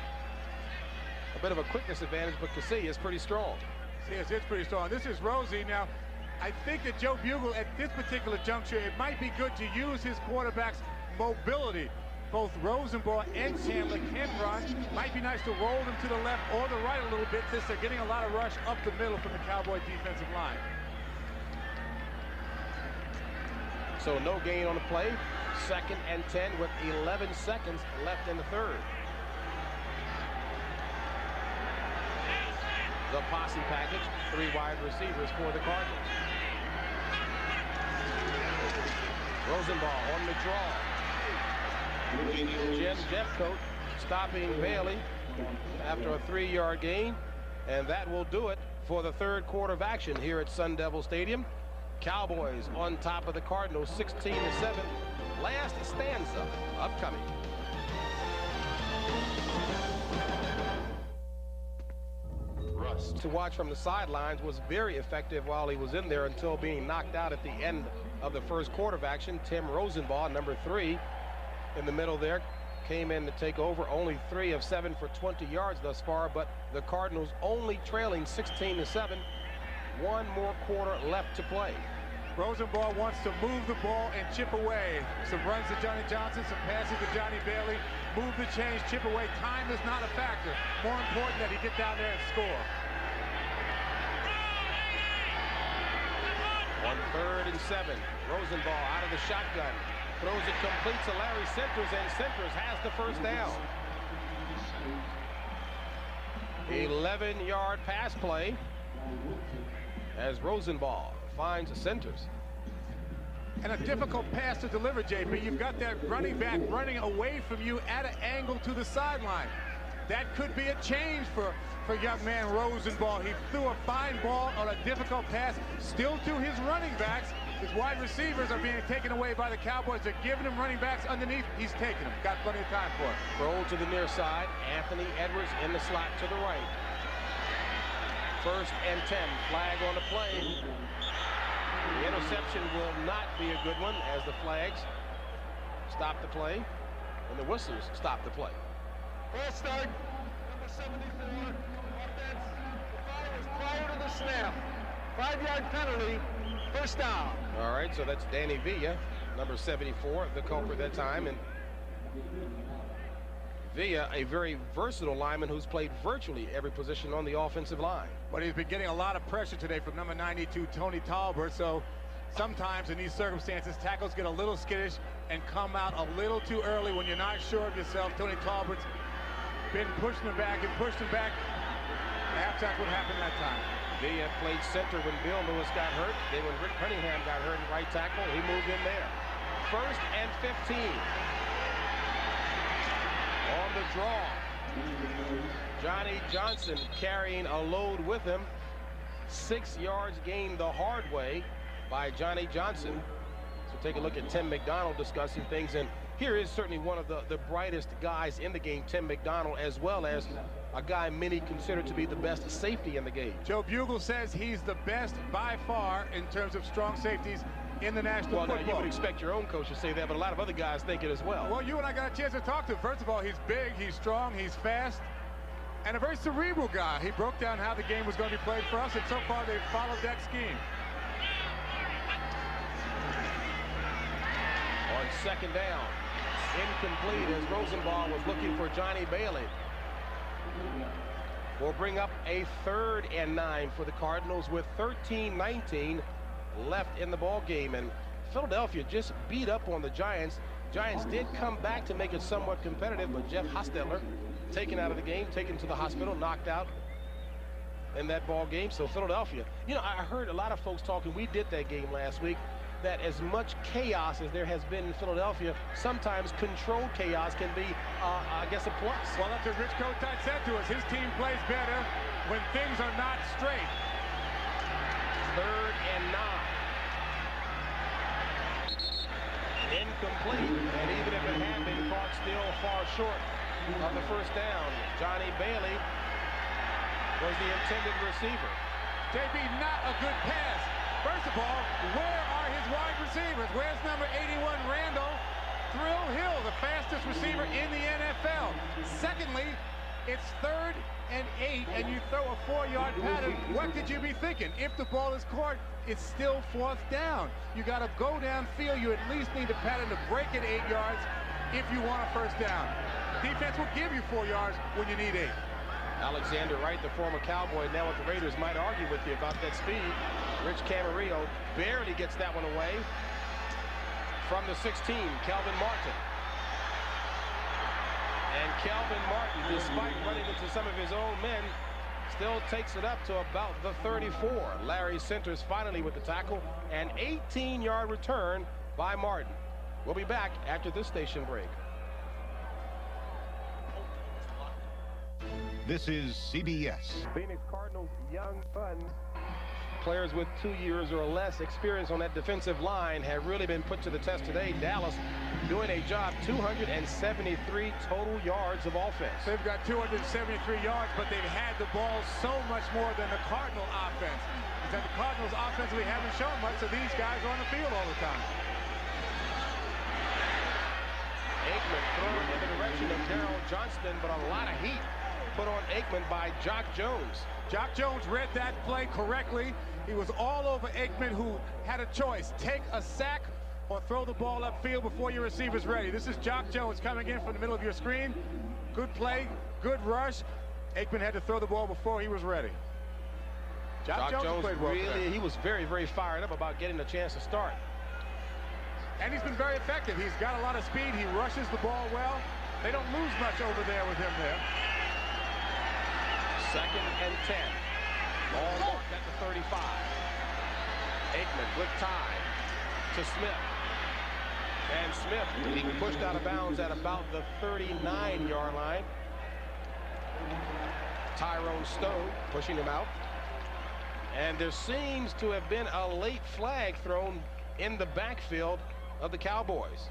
bit of a quickness advantage, but Casillas pretty strong. Yes, it's pretty strong. This is Rosie. Now, I think that Joe Bugle at this particular juncture, it might be good to use his quarterback's mobility. Both Rosenball and Chandler can run. Might be nice to roll them to the left or the right a little bit since they're getting a lot of rush up the middle from the Cowboy defensive line. So no gain on the play. 2nd and 10 with 11 seconds left in the third. The posse package, 3 wide receivers for the Cardinals. Rosenball on the draw. Jim Demcoat stopping Bailey after a 3-yard gain, and that will do it for the third quarter of action here at Sun Devil Stadium. Cowboys on top of the Cardinals, 16-7. Last stanza upcoming. Rust to watch from the sidelines, was very effective while he was in there until being knocked out at the end of the first quarter of action. Tim Rosenbaugh, number 3, in the middle there, came in to take over. Only 3 of 7 for 20 yards thus far, but the Cardinals only trailing 16-7. One more quarter left to play. Rosenbaugh wants to move the ball and chip away. Some runs to Johnny Johnson, some passes to Johnny Bailey. Move the chains, chip away. Time is not a factor. More important that he get down there and score. On 3rd and 7, Rosenbaugh out of the shotgun. Throws it complete to Larry Centers, and Centers has the first down. 11-yard pass play as Rosenbaugh finds Centers. And a difficult pass to deliver, JP. You've got that running back running away from you at an angle to the sideline. That could be a change for young man Rosenbaugh. He threw a fine ball on a difficult pass, still to his running backs. His wide receivers are being taken away by the Cowboys. They're giving him running backs underneath. He's taking them. Got plenty of time for it. Roll to the near side. Anthony Edwards in the slot to the right. 1st and 10. Flag on the play. The interception will not be a good one as the flags stop the play and the whistles stop the play. False start, number 74, offense. The foul was prior to the snap. 5-yard penalty, first down. All right, so that's Danny Villa, number 74, the culprit that time. And Villa, a very versatile lineman who's played virtually every position on the offensive line. But he's been getting a lot of pressure today from number 92, Tony Talbert. So sometimes in these circumstances, tackles get a little skittish and come out a little too early when you're not sure of yourself. Tony Talbert's been pushing him back and pushed him back. Perhaps that's what happened that time. Villa played center when Bill Lewis got hurt. Then when Rick Cunningham got hurt in right tackle, he moved in there. 1st and 15. On the draw, Johnny Johnson carrying a load with him. 6 yards gained the hard way by Johnny Johnson. So take a look at Tim McDonald discussing things. And here is certainly one of the brightest guys in the game, Tim McDonald, as well as a guy many consider to be the best safety in the game. Joe Bugle says he's the best by far in terms of strong safeties in the National Football. Well, you would expect your own coach to say that, but a lot of other guys think it as well. Well, you and I got a chance to talk to him. First of all, he's big, he's strong, he's fast, and a very cerebral guy. He broke down how the game was going to be played for us, and so far they've followed that scheme. On 2nd down, incomplete as Rosenbaugh was looking for Johnny Bailey. We'll bring up a 3rd and 9 for the Cardinals with 13-19 left in the ball game. And Philadelphia just beat up on the Giants. Giants did come back to make it somewhat competitive, but Jeff Hostetler taken out of the game, taken to the hospital, knocked out in that ball game. So Philadelphia, you know, I heard a lot of folks talking, we did that game last week, that as much chaos as there has been in Philadelphia, sometimes controlled chaos can be, I guess, a plus. Well, that's what Rich Kotite said to us. His team plays better when things are not straight. 3rd and 9. Incomplete, and even if it had been caught, still far short of the first down. Johnny Bailey was the intended receiver. JB, not a good pass. First of all, where are his wide receivers? Where's number 81, Randall Thrill Hill, the fastest receiver in the NFL? Secondly, it's 3rd and 8, and you throw a 4-yard pattern. What could you be thinking? If the ball is caught, it's still 4th down. You got to go downfield. You at least need a pattern to break it 8 yards if you want a first down. Defense will give you 4 yards when you need 8. Alexander Wright, the former Cowboy, now with the Raiders, might argue with you about that speed. Rich Camarillo barely gets that one away. From the 16, Kelvin Martin. And Kelvin Martin, despite running into some of his own men, still takes it up to about the 34. Larry Centers finally with the tackle. An 18-yard return by Martin. We'll be back after this station break. This is CBS. Phoenix Cardinals young funds. Players with 2 years or less experience on that defensive line have really been put to the test today. Dallas doing a job. 273 total yards of offense. They've got 273 yards, but they've had the ball so much more than the Cardinal offense. Because the Cardinals offensively haven't shown much, so these guys are on the field all the time. Aikman thrown in the direction of Darrell Johnston, but a lot of heat put on Aikman by Jock Jones. Jock Jones read that play correctly. He was all over Aikman, who had a choice. Take a sack or throw the ball upfield before your receiver's ready. This is Jock Jones coming in from the middle of your screen. Good play, good rush. Aikman had to throw the ball before he was ready. Jock Jones played well. Really, he was very, very fired up about getting a chance to start. And he's been very effective. He's got a lot of speed. He rushes the ball well. They don't lose much over there with him there. 2nd and 10. Ball marked at the 35. Aikman, good tie to Smith. And Smith being pushed out of bounds at about the 39-yard line. Tyrone Stowe pushing him out. And there seems to have been a late flag thrown in the backfield of the Cowboys.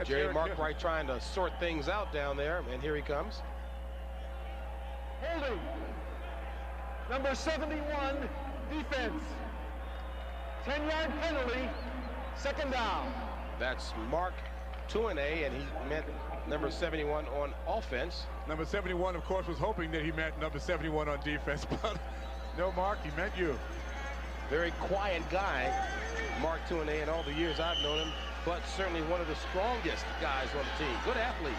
Jerry Markwright trying to sort things out down there, and here he comes. Holding. Number 71, defense. 10-yard penalty, 2nd down. That's Mark Tuinei, and he meant number 71 on offense. Number 71, of course, was hoping that he meant number 71 on defense, but no, Mark, he meant you. Very quiet guy, Mark Tuinei, in all the years I've known him, but certainly one of the strongest guys on the team. Good athlete.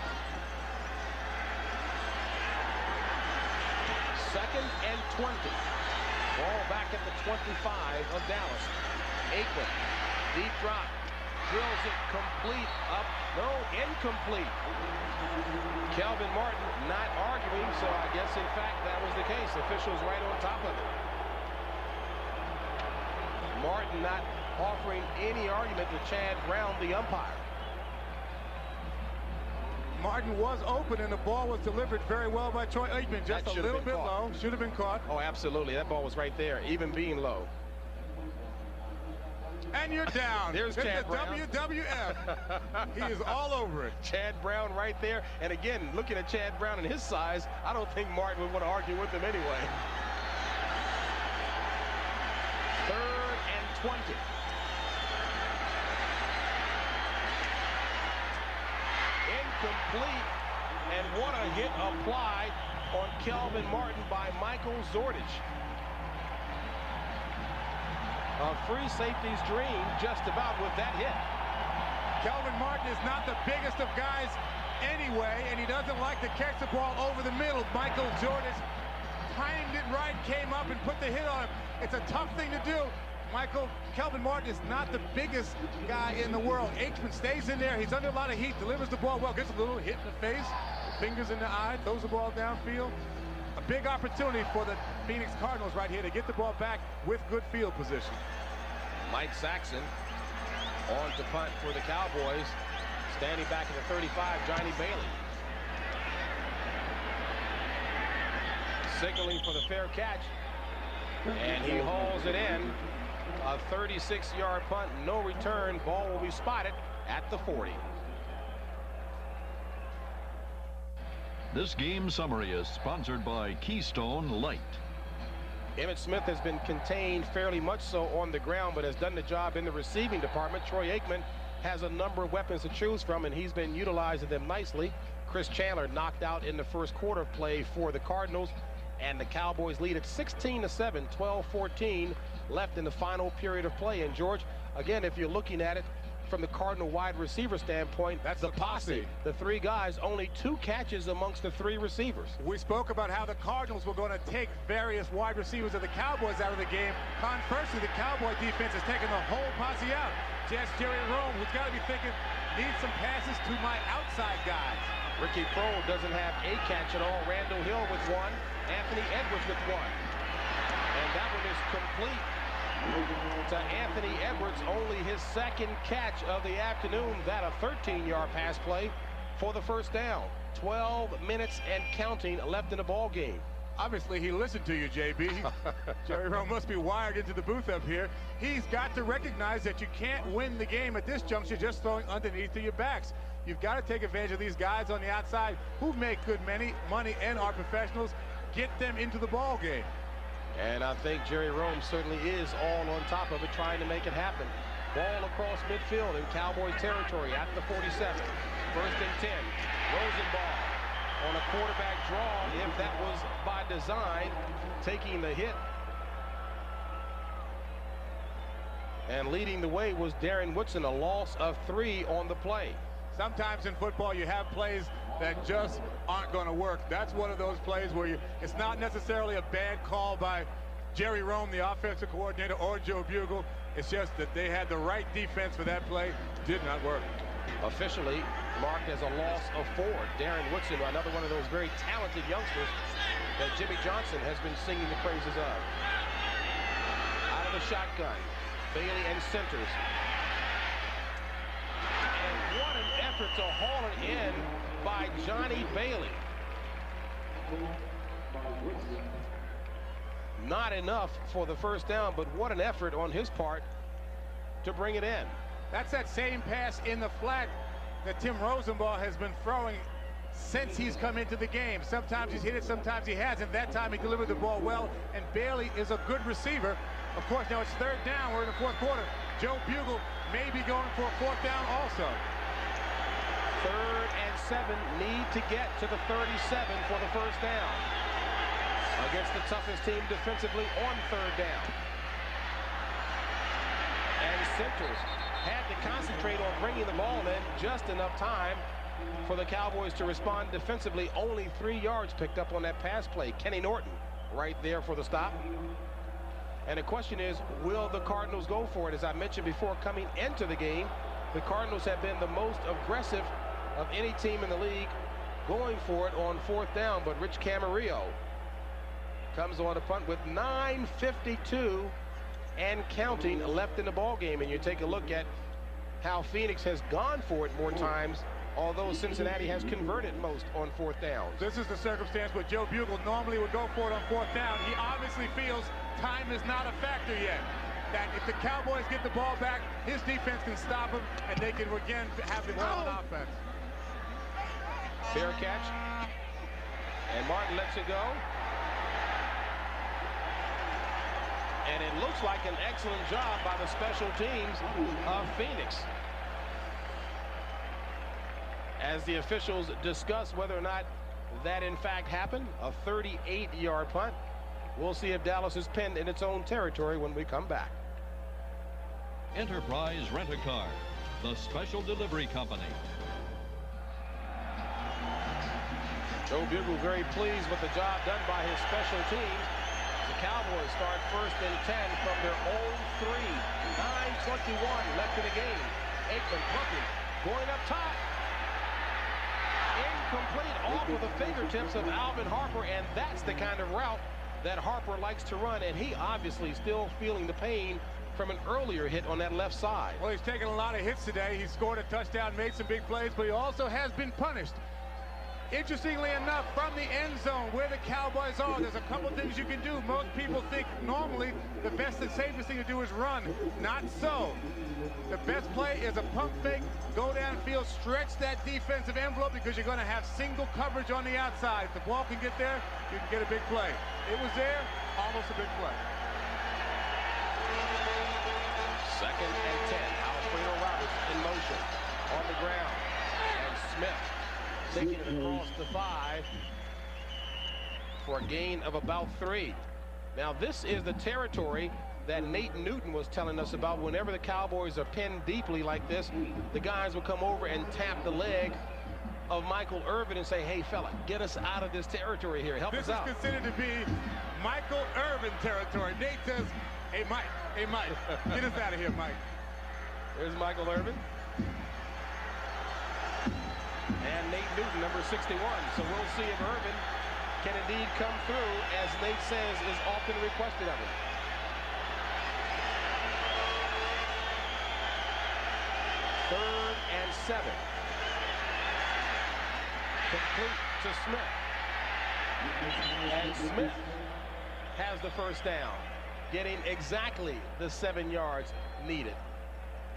2nd and 20. Ball back at the 25 of Dallas. Aikman, deep drop. Drills it complete up. No, incomplete. Kelvin Martin not arguing, so I guess, in fact, that was the case. Officials right on top of it. Martin not offering any argument to Chad Brown, the umpire. Martin was open, and the ball was delivered very well by Troy Aikman. Just a little bit low. Should have been caught. Oh, absolutely. That ball was right there, even being low. And you're down. There's Chad Brown. WWF. He is all over it. Chad Brown right there. And again, looking at Chad Brown and his size, I don't think Martin would want to argue with him anyway. 3rd and 20. Incomplete. And what a hit applied on Kelvin Martin by Michael Zordich. A free safety's dream just about with that hit. Kelvin Martin is not the biggest of guys anyway, and he doesn't like to catch the ball over the middle. Michael Zordich timed it right, came up and put the hit on him. It's a tough thing to do. Kelvin Martin is not the biggest guy in the world. Aikman stays in there. He's under a lot of heat, delivers the ball well, gets a little hit in the face, fingers in the eye, throws the ball downfield. A big opportunity for the Phoenix Cardinals right here to get the ball back with good field position. Mike Saxon on to punt for the Cowboys. Standing back at the 35, Johnny Bailey. Signaling for the fair catch. And he hauls it in. A 36-yard punt, no return. Ball will be spotted at the 40. This game summary is sponsored by Keystone Light. Emmitt Smith has been contained fairly much so on the ground, but has done the job in the receiving department. Troy Aikman has a number of weapons to choose from, and he's been utilizing them nicely. Chris Chandler knocked out in the first quarter of play for the Cardinals, and the Cowboys lead at 16-7, 12-14 left in the final period of play. And George, again, if you're looking at it from the Cardinal wide receiver standpoint, that's the posse. The 3 guys, only 2 catches amongst the 3 receivers. We spoke about how the Cardinals were going to take various wide receivers of the Cowboys out of the game. Conversely, the Cowboy defense has taken the whole posse out. Just Jerry Rome, who's got to be thinking, need some passes to my outside guys. Ricky Prohl doesn't have a catch at all. Randall Hill with 1. Anthony Edwards with 1. And that one is complete to Anthony Edwards, only his 2nd catch of the afternoon. That a 13-yard pass play for the first down. 12 minutes and counting left in the ball game. Obviously, he listened to you, JB. Jerry Rome must be wired into the booth up here. He's got to recognize that you can't win the game at this juncture just throwing underneath of your backs. You've got to take advantage of these guys on the outside who make good money and are professionals. Get them into the ball game. And I think Jerry Rome certainly is all on top of it, trying to make it happen. Ball across midfield in Cowboys territory at the 47. 1st and 10. Rosenball on a quarterback draw, if that was by design, taking the hit. And leading the way was Darren Woodson, a loss of 3 on the play. Sometimes in football you have plays that just aren't going to work. That's one of those plays where it's not necessarily a bad call by Jerry Rome, the offensive coordinator, or Joe Bugle. It's just that they had the right defense for that play. Did not work. Officially marked as a loss of 4. Darren Woodson, another one of those very talented youngsters that Jimmy Johnson has been singing the praises of. Out of the shotgun, Bailey and centers. And what an effort to haul it in by Johnny Bailey. Not enough for the first down, but what an effort on his part to bring it in. That's that same pass in the flat that Tim Rosenball has been throwing since he's come into the game. Sometimes he's hit it, sometimes he hasn't. That time he delivered the ball well, and Bailey is a good receiver. Of course, now it's 3rd down. We're in the 4th quarter. Joe Bugle may be going for a 4th down also. 3rd and 7, need to get to the 37 for the first down. Against the toughest team defensively on 3rd down. And centers had to concentrate on bringing the ball in, just enough time for the Cowboys to respond defensively. Only 3 yards picked up on that pass play. Kenny Norton right there for the stop. And the question is, will the Cardinals go for it? As I mentioned before, coming into the game, the Cardinals have been the most aggressive of any team in the league going for it on 4th down, but Rich Camarillo comes on a punt with 9:52 and counting left in the ball game. And you take a look at how Phoenix has gone for it more times, although Cincinnati has converted most on 4th downs. This is the circumstance where Joe Bugle normally would go for it on 4th down. He obviously feels time is not a factor yet. That if the Cowboys get the ball back, his defense can stop him, and they can again have the ball on offense. Fair catch. And Martin lets it go. And it looks like an excellent job by the special teams of Phoenix, as the officials discuss whether or not that in fact happened. A 38-yard punt. We'll see if Dallas is pinned in its own territory when we come back. Enterprise Rent-A-Car, the special delivery company. Joe Bugle very pleased with the job done by his special teams. The Cowboys start 1st and 10 from their own 3. 9:21 left in the game. Aikman punting, going up top. Incomplete, off of the fingertips of Alvin Harper, and that's the kind of route that Harper likes to run, and he obviously still feeling the pain from an earlier hit on that left side. Well, he's taken a lot of hits today. He scored a touchdown, made some big plays, but he also has been punished. Interestingly enough, from the end zone where the Cowboys are, there's a couple things you can do. Most people think normally the best and safest thing to do is run. Not so. The best play is a pump fake, go downfield, stretch that defensive envelope, because you're going to have single coverage on the outside. If the ball can get there, you can get a big play. It was there, almost a big play. 2nd and 10. Alfredo Roberts in motion on the ground. And Smith taking it across the 5 for a gain of about 3. Now this is the territory that Nate Newton was telling us about. Whenever the Cowboys are pinned deeply like this, the guys will come over and tap the leg of Michael Irvin and say, hey fella, get us out of this territory here, help us out. This is considered to be Michael Irvin territory. Nate says, hey Mike, get us out of here, Mike. There's Michael Irvin. And Nate Newton, number 61. So we'll see if Irvin can indeed come through, as Nate says is often requested of him. 3rd and 7. Complete to Smith. And Smith has the first down, getting exactly the 7 yards needed.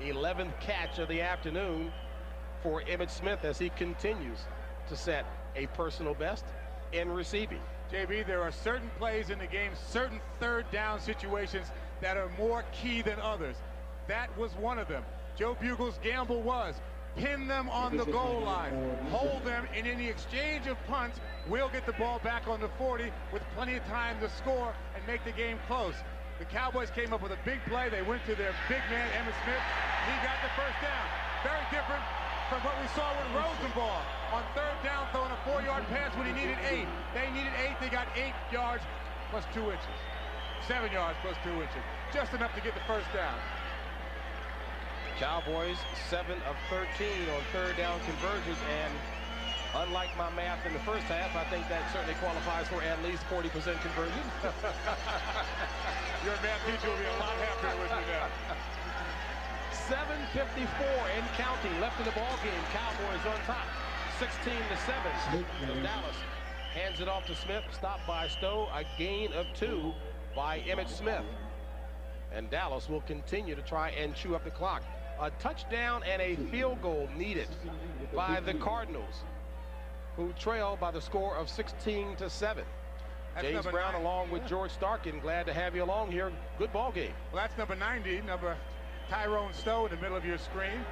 11th catch of the afternoon for Emmitt Smith as he continues to set a personal best in receiving. JB, there are certain plays in the game, certain third down situations that are more key than others. That was one of them. Joe Bugle's gamble was pin them on the goal line, hold them, and in the exchange of punts, we'll get the ball back on the 40 with plenty of time to score and make the game close. The Cowboys came up with a big play. They went to their big man, Emmitt Smith. He got the first down. Very different from what we saw with Rosenball on third down, throwing a 4-yard pass when he needed 8. They needed 8. They got 8 yards plus 2 inches. 7 yards plus 2 inches. Just enough to get the first down. Cowboys 7 of 13 on third down conversions, and unlike my math in the first half, I think that certainly qualifies for at least 40% conversion. Your math teacher will be a lot happier with you now. 7:54 and counting left in the ball game. Cowboys on top, 16-7. So Dallas hands it off to Smith, stopped by Stowe. A gain of 2 by Emmitt Smith, and Dallas will continue to try and chew up the clock. A touchdown and a field goal needed by the Cardinals, who trail by the score of 16-7. James Brown 9. along with George Starkin. Glad to have you along here. Good ball game. Well, that's number 90, number Tyrone Stowe in the middle of your screen.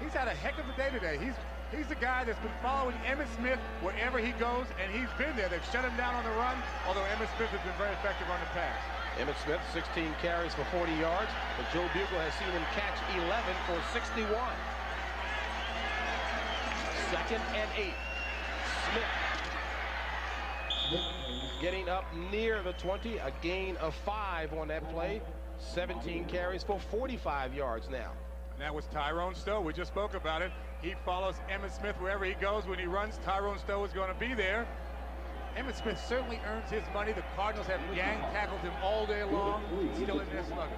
He's had a heck of a day today. He's the guy that's been following Emmitt Smith wherever he goes, and he's been there. They've shut him down on the run, although Emmitt Smith has been very effective on the pass. Emmitt Smith, 16 carries for 40 yards, but Joe Bugle has seen him catch 11 for 61. 2nd and 8. Smith getting up near the 20, a gain of 5 on that play. 17 carries for 45 yards now. And that was Tyrone Stowe. We just spoke about it. He follows Emmitt Smith wherever he goes. When he runs, Tyrone Stowe is going to be there. Emmitt Smith certainly earns his money. The Cardinals have gang tackled him all day long. Still in there slugging.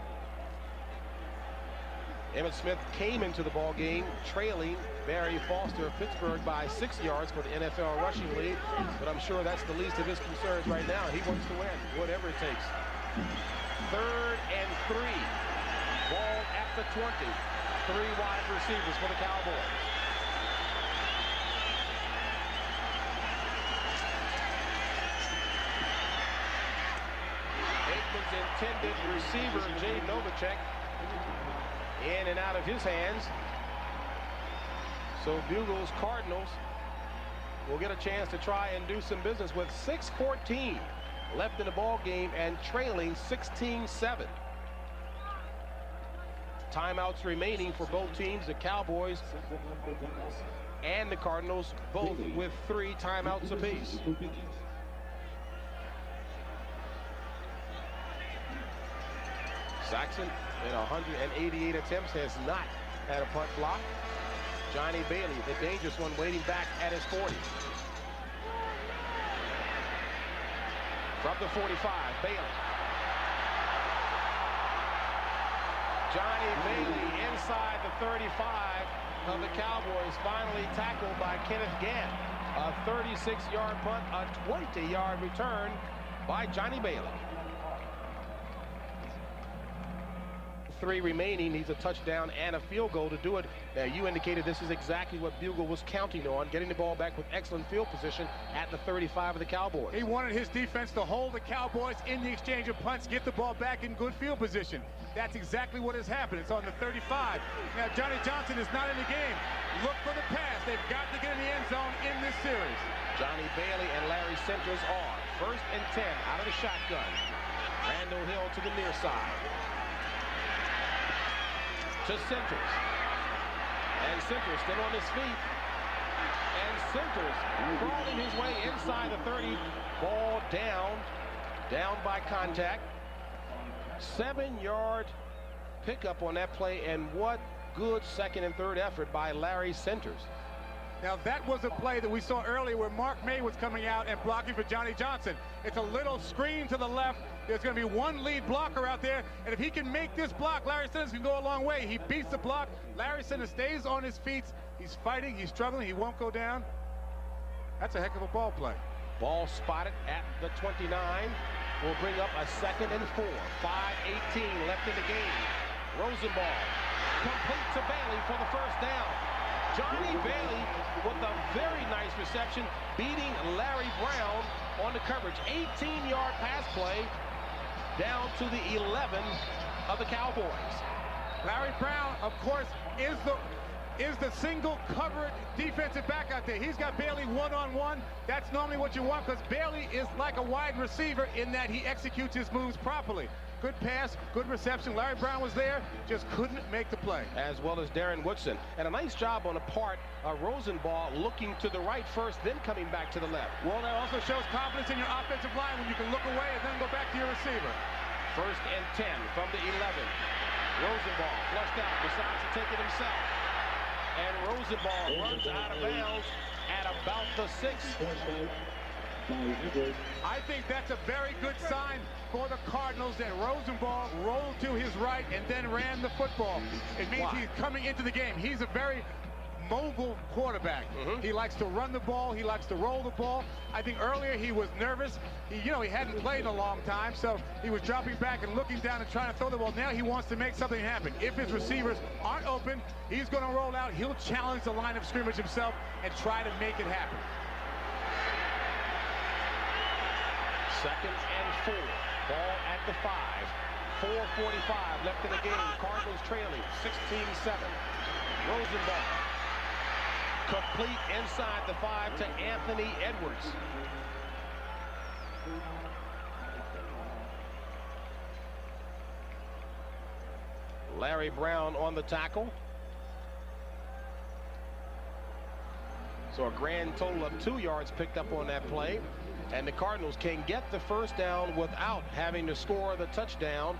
Emmitt Smith came into the ball game trailing Barry Foster of Pittsburgh by 6 yards for the NFL rushing lead, but I'm sure that's the least of his concerns right now. He wants to win, whatever it takes. 3rd and 3. Ball at the 20. 3 wide receivers for the Cowboys. Intended receiver Jay Novacek in and out of his hands. So Bugle's Cardinals will get a chance to try and do some business with 6:14 left in the ball game and trailing 16-7. Timeouts remaining for both teams, the Cowboys and the Cardinals, both with 3 timeouts apiece. Saxon, in 188 attempts, has not had a punt block. Johnny Bailey, the dangerous one, waiting back at his 40. From the 45, Bailey. Johnny Bailey inside the 35 of the Cowboys, finally tackled by Kenneth Gant. A 36-yard punt, a 20-yard return by Johnny Bailey. 3 remaining, needs a touchdown and a field goal to do it. Now, you indicated this is exactly what Bugle was counting on, getting the ball back with excellent field position at the 35 of the Cowboys. He wanted his defense to hold the Cowboys in the exchange of punts, get the ball back in good field position. That's exactly what has happened. It's on the 35. Now, Johnny Johnson is not in the game. Look for the pass. They've got to get in the end zone in this series. Johnny Bailey and Larry Centers are 1st and 10 out of the shotgun. Randall Hill to the near side. To Centers. And Centers still on his feet. And Centers crawling his way inside the 30. Ball down by contact. 7-yard pickup on that play, and what good 2nd and 3rd effort by Larry Centers. Now, that was a play that we saw earlier where Mark May was coming out and blocking for Johnny Johnson. It's a little screen to the left. There's going to be one lead blocker out there, and if he can make this block, Larry Centers can go a long way. He beats the block. Larry Centers stays on his feet. He's fighting. He's struggling. He won't go down. That's a heck of a ball play. Ball spotted at the 29. Will bring up a 2nd and 4. 5:18 left in the game. Rosenball complete to Bailey for the first down. Johnny Bailey with a very nice reception, beating Larry Brown on the coverage. 18-yard pass play down to the 11 of the Cowboys. Larry Brown, of course, is the single covered defensive back out there. He's got Bailey one-on-one. That's normally what you want, because Bailey is like a wide receiver in that he executes his moves properly. Good pass, good reception. Larry Brown was there, just couldn't make the play. As well as Darren Woodson. And a nice job on the part of Rosenball, looking to the right first, then coming back to the left. Well, that also shows confidence in your offensive line when you can look away and then go back to your receiver. 1st and 10 from the 11. Rosenball flushed out, decides to take it himself. And Rosenball runs out of bounds at about the 6. I think that's a very good sign for the Cardinals that Rosenball rolled to his right and then ran the football. It means he's coming into the game. He's a very mobile quarterback. He likes to run the ball. He likes to roll the ball. I think earlier he was nervous. He hadn't played in a long time, so he was dropping back and looking down and trying to throw the ball. Now he wants to make something happen. If his receivers aren't open, he's going to roll out. He'll challenge the line of scrimmage himself and try to make it happen. 2nd and 4. Ball at the 5. 4:45 left in the game. Cardinals trailing 16-7. Rosenball complete inside the 5 to Anthony Edwards. Larry Brown on the tackle. So a grand total of 2 yards picked up on that play. And the Cardinals can get the first down without having to score the touchdown.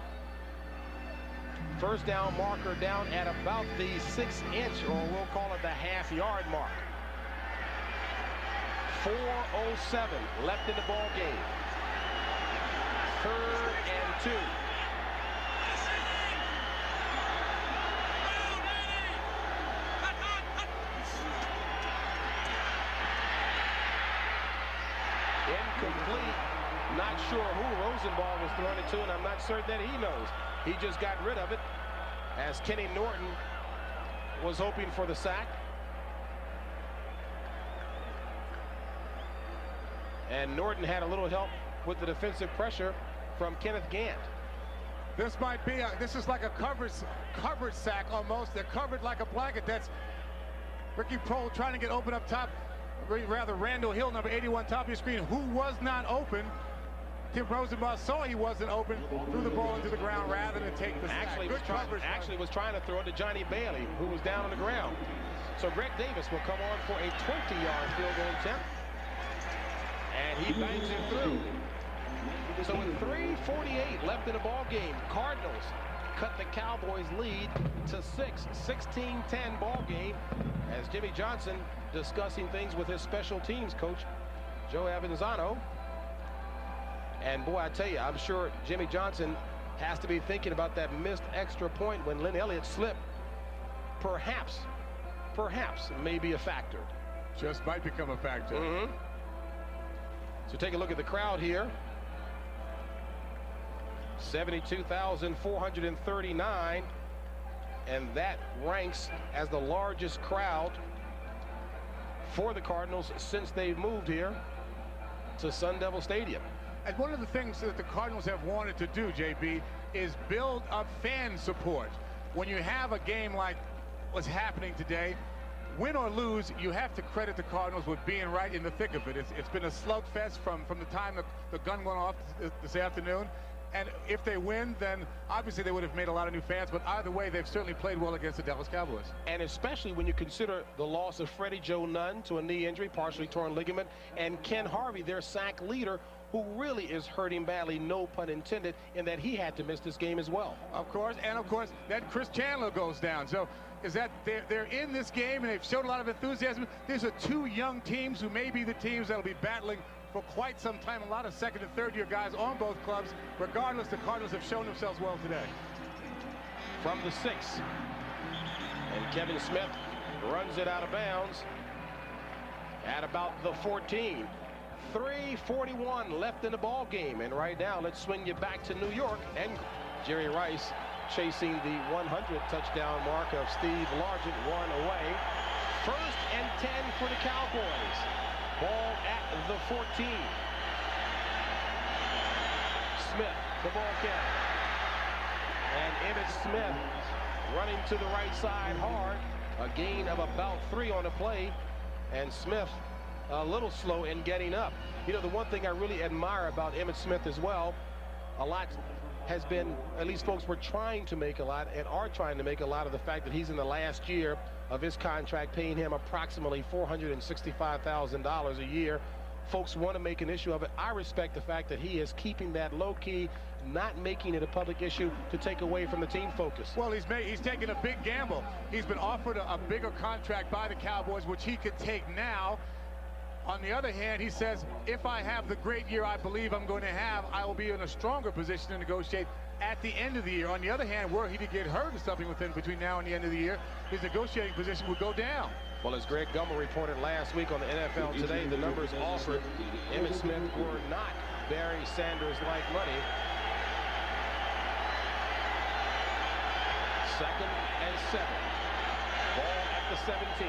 First down marker down at about the 6-inch, or we'll call it the half-yard mark. 4:07 left in the ball game. 3rd and 2. Incomplete. Not sure who Rosenball was throwing it to, and I'm not certain that he knows. He just got rid of it as Kenny Norton was hoping for the sack. And Norton had a little help with the defensive pressure from Kenneth Gant. This might be this is like a coverage sack almost. They're covered like a blanket. That's Ricky Prohl trying to get open up top. Rather, Randall Hill, number 81, top of your screen, who was not open. Tim Rosenball saw he wasn't open, threw the ball into the ground rather than take the sack. Actually was trying to throw it to Johnny Bailey, who was down on the ground. So Greg Davis will come on for a 20-yard field goal attempt. And he bangs it through. So with 3:48 left in the ball game, Cardinals cut the Cowboys lead to 6. 16-10 ball game, as Jimmy Johnson discussing things with his special teams coach, Joe Avanzano. And boy, I tell you, I'm sure Jimmy Johnson has to be thinking about that missed extra point when Lynn Elliott slipped. Perhaps may be a factor. Just might become a factor. So take a look at the crowd here. 72,439, and that ranks as the largest crowd for the Cardinals since they've moved here to Sun Devil Stadium. And one of the things that the Cardinals have wanted to do, JB, is build up fan support. When you have a game like what's happening today, win or lose, you have to credit the Cardinals with being right in the thick of it. It's been a slugfest from the time the gun went off this afternoon. And if they win, then obviously they would have made a lot of new fans. But either way, they've certainly played well against the Dallas Cowboys. And especially when you consider the loss of Freddie Joe Nunn to a knee injury, partially torn ligament, and Ken Harvey, their sack leader, who really is hurting badly, no pun intended, in that he had to miss this game as well. Of course, and of course, then Chris Chandler goes down. So is that they're in this game, and they've showed a lot of enthusiasm. These are two young teams who may be the teams that'll be battling for quite some time. A lot of second and third year guys on both clubs. Regardless, the Cardinals have shown themselves well today. From the 6, and Kevin Smith runs it out of bounds at about the 14. 3:41 left in the ball game, and right now let's swing you back to New York. And Jerry Rice chasing the 100 touchdown mark of Steve Largent, one away. 1st and 10 for the Cowboys. Ball at the 14. Smith, the ball carrier. And Emmitt Smith running to the right side hard. A gain of about 3 on the play. And Smith a little slow in getting up. You know, the one thing I really admire about Emmitt Smith as well, a lot has been, at least folks were trying to make a lot and are trying to make a lot of the fact that he's in the last year of his contract, paying him approximately $465,000 a year. Folks want to make an issue of it. I respect the fact that he is keeping that low key, not making it a public issue to take away from the team focus. Well, he's taking a big gamble. He's been offered a bigger contract by the Cowboys, which he could take now. On the other hand, he says, if I have the great year I believe I'm going to have, I will be in a stronger position to negotiate at the end of the year. On the other hand, were he to get hurt or something between now and the end of the year, his negotiating position would go down. Well, as Greg Gumbel reported last week on the NFL Today, the numbers offered Emmitt Smith were not Barry Sanders-like money. 2nd and 7. Ball at the 17.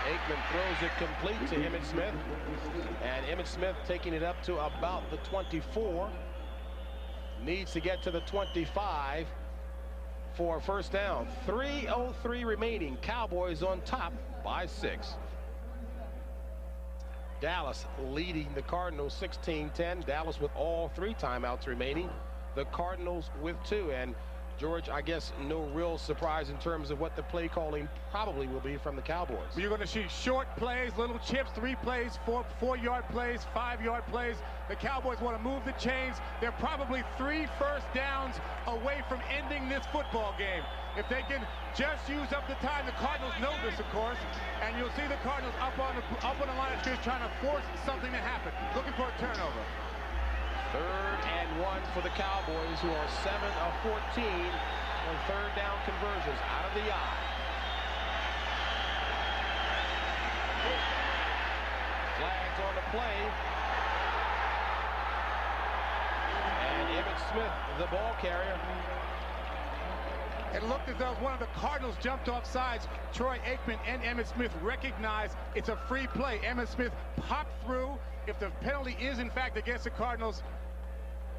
Aikman throws it complete to Emmitt Smith, and Emmitt Smith taking it up to about the 24. Needs to get to the 25 for a first down. 3:03 remaining. Cowboys on top by 6. Dallas leading the Cardinals 16-10. Dallas with all 3 timeouts remaining. The Cardinals with 2. And George, I guess no real surprise in terms of what the play calling probably will be from the Cowboys. You're going to see short plays, little chips, 3 plays, 4-yard plays, 5-yard plays. The Cowboys want to move the chains. They're probably 3 first downs away from ending this football game. If they can just use up the time, the Cardinals know this, of course, and you'll see the Cardinals up on the line of scrimmage trying to force something to happen, looking for a turnover. 3rd and 1 for the Cowboys, who are 7 of 14 on 3rd down conversions out of the eye. Flags on the play. And Emmitt Smith, the ball carrier. It looked as though one of the Cardinals jumped off sides. Troy Aikman and Emmitt Smith recognized it's a free play. Emmitt Smith popped through. If the penalty is, in fact, against the Cardinals,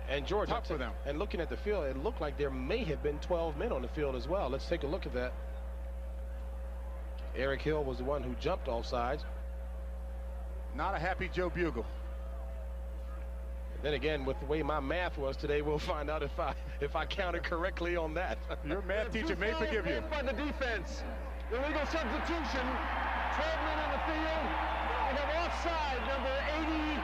and George, tough for them. And looking at the field, it looked like there may have been 12 men on the field as well. Let's take a look at that. Eric Hill was the one who jumped off sides. Not a happy Joe Bugle. Then again, with the way my math was today, we'll find out if I counted correctly on that. Your math teacher may forgive you. By the defense. Illegal substitution. 12 men on the field. We have offside number 88.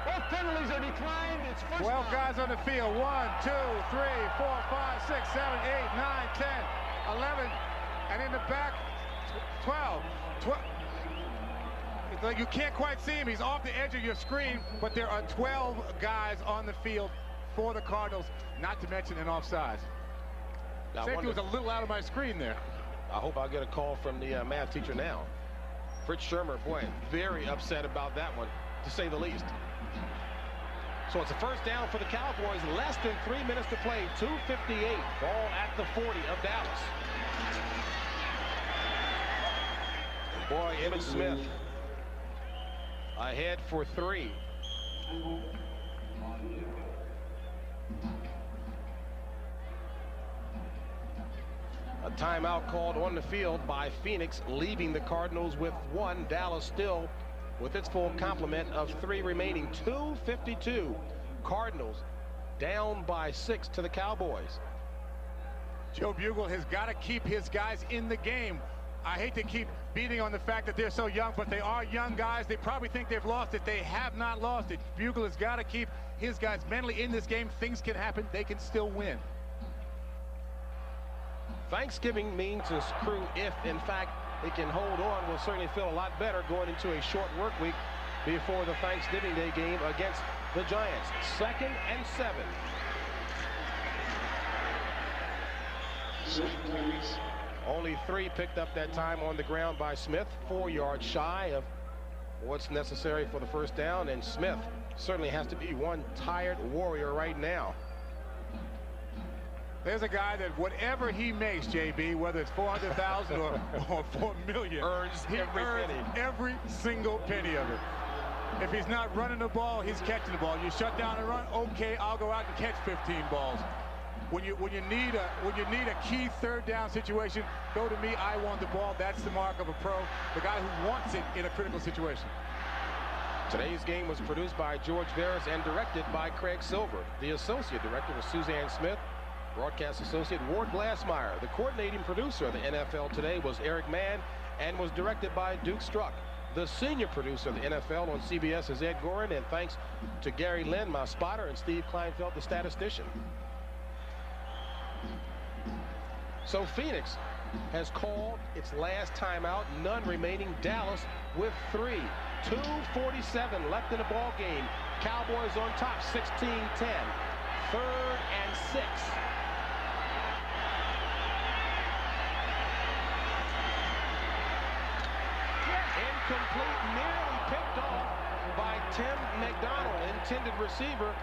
Both penalties are declined. It's first 12 down. guys on the field. 1, 2, 3, 4, 5, 6, 7, 8, 9, 10, 11, and in the back, 12. It's like you can't quite see him. He's off the edge of your screen, but there are 12 guys on the field for the Cardinals, not to mention an offside. Safety was a little out of my screen there. I hope I'll get a call from the math teacher now. Fritz Shermer, boy, very upset about that one, to say the least. So it's a first down for the Cowboys. Less than 3 minutes to play. 2:58. Ball at the 40 of Dallas. And boy, Emmitt Smith ahead for 3. A timeout called on the field by Phoenix, leaving the Cardinals with 1. Dallas still with its full complement of 3 remaining. 2:52. Cardinals down by 6 to the Cowboys. Joe Bugle has got to keep his guys in the game. I hate to keep beating on the fact that they're so young, but they are young guys. They probably think they've lost it. They have not lost it. Bugle has got to keep his guys mentally in this game. Things can happen. They can still win. Thanksgiving means his crew, if in fact it can hold on, will certainly feel a lot better going into a short work week before the Thanksgiving Day game against the Giants. 2nd and 7. Only 3 picked up that time on the ground by Smith, 4 yards shy of what's necessary for the first down, and Smith certainly has to be one tired warrior right now. There's a guy that whatever he makes, JB, whether it's 400,000 or 4 million, he earns every single penny of it. If he's not running the ball, he's catching the ball. You shut down and run, okay, I'll go out and catch 15 balls. When you need a key third down situation, go to me. I want the ball. That's the mark of a pro, the guy who wants it in a critical situation. Today's game was produced by George Veras and directed by Craig Silver. The associate director was Suzanne Smith. Broadcast associate Ward Glassmeyer. The coordinating producer of the NFL Today was Eric Mann and was directed by Duke Struck. The senior producer of the NFL on CBS is Ed Gorin, and thanks to Gary Lynn, my spotter, and Steve Kleinfeld, the statistician. So Phoenix has called its last timeout, none remaining. Dallas with 3. 2:47 left in the ball game. Cowboys on top, 16-10. 3rd and 6. Incomplete, nearly picked off by Tim McDonald, intended receiver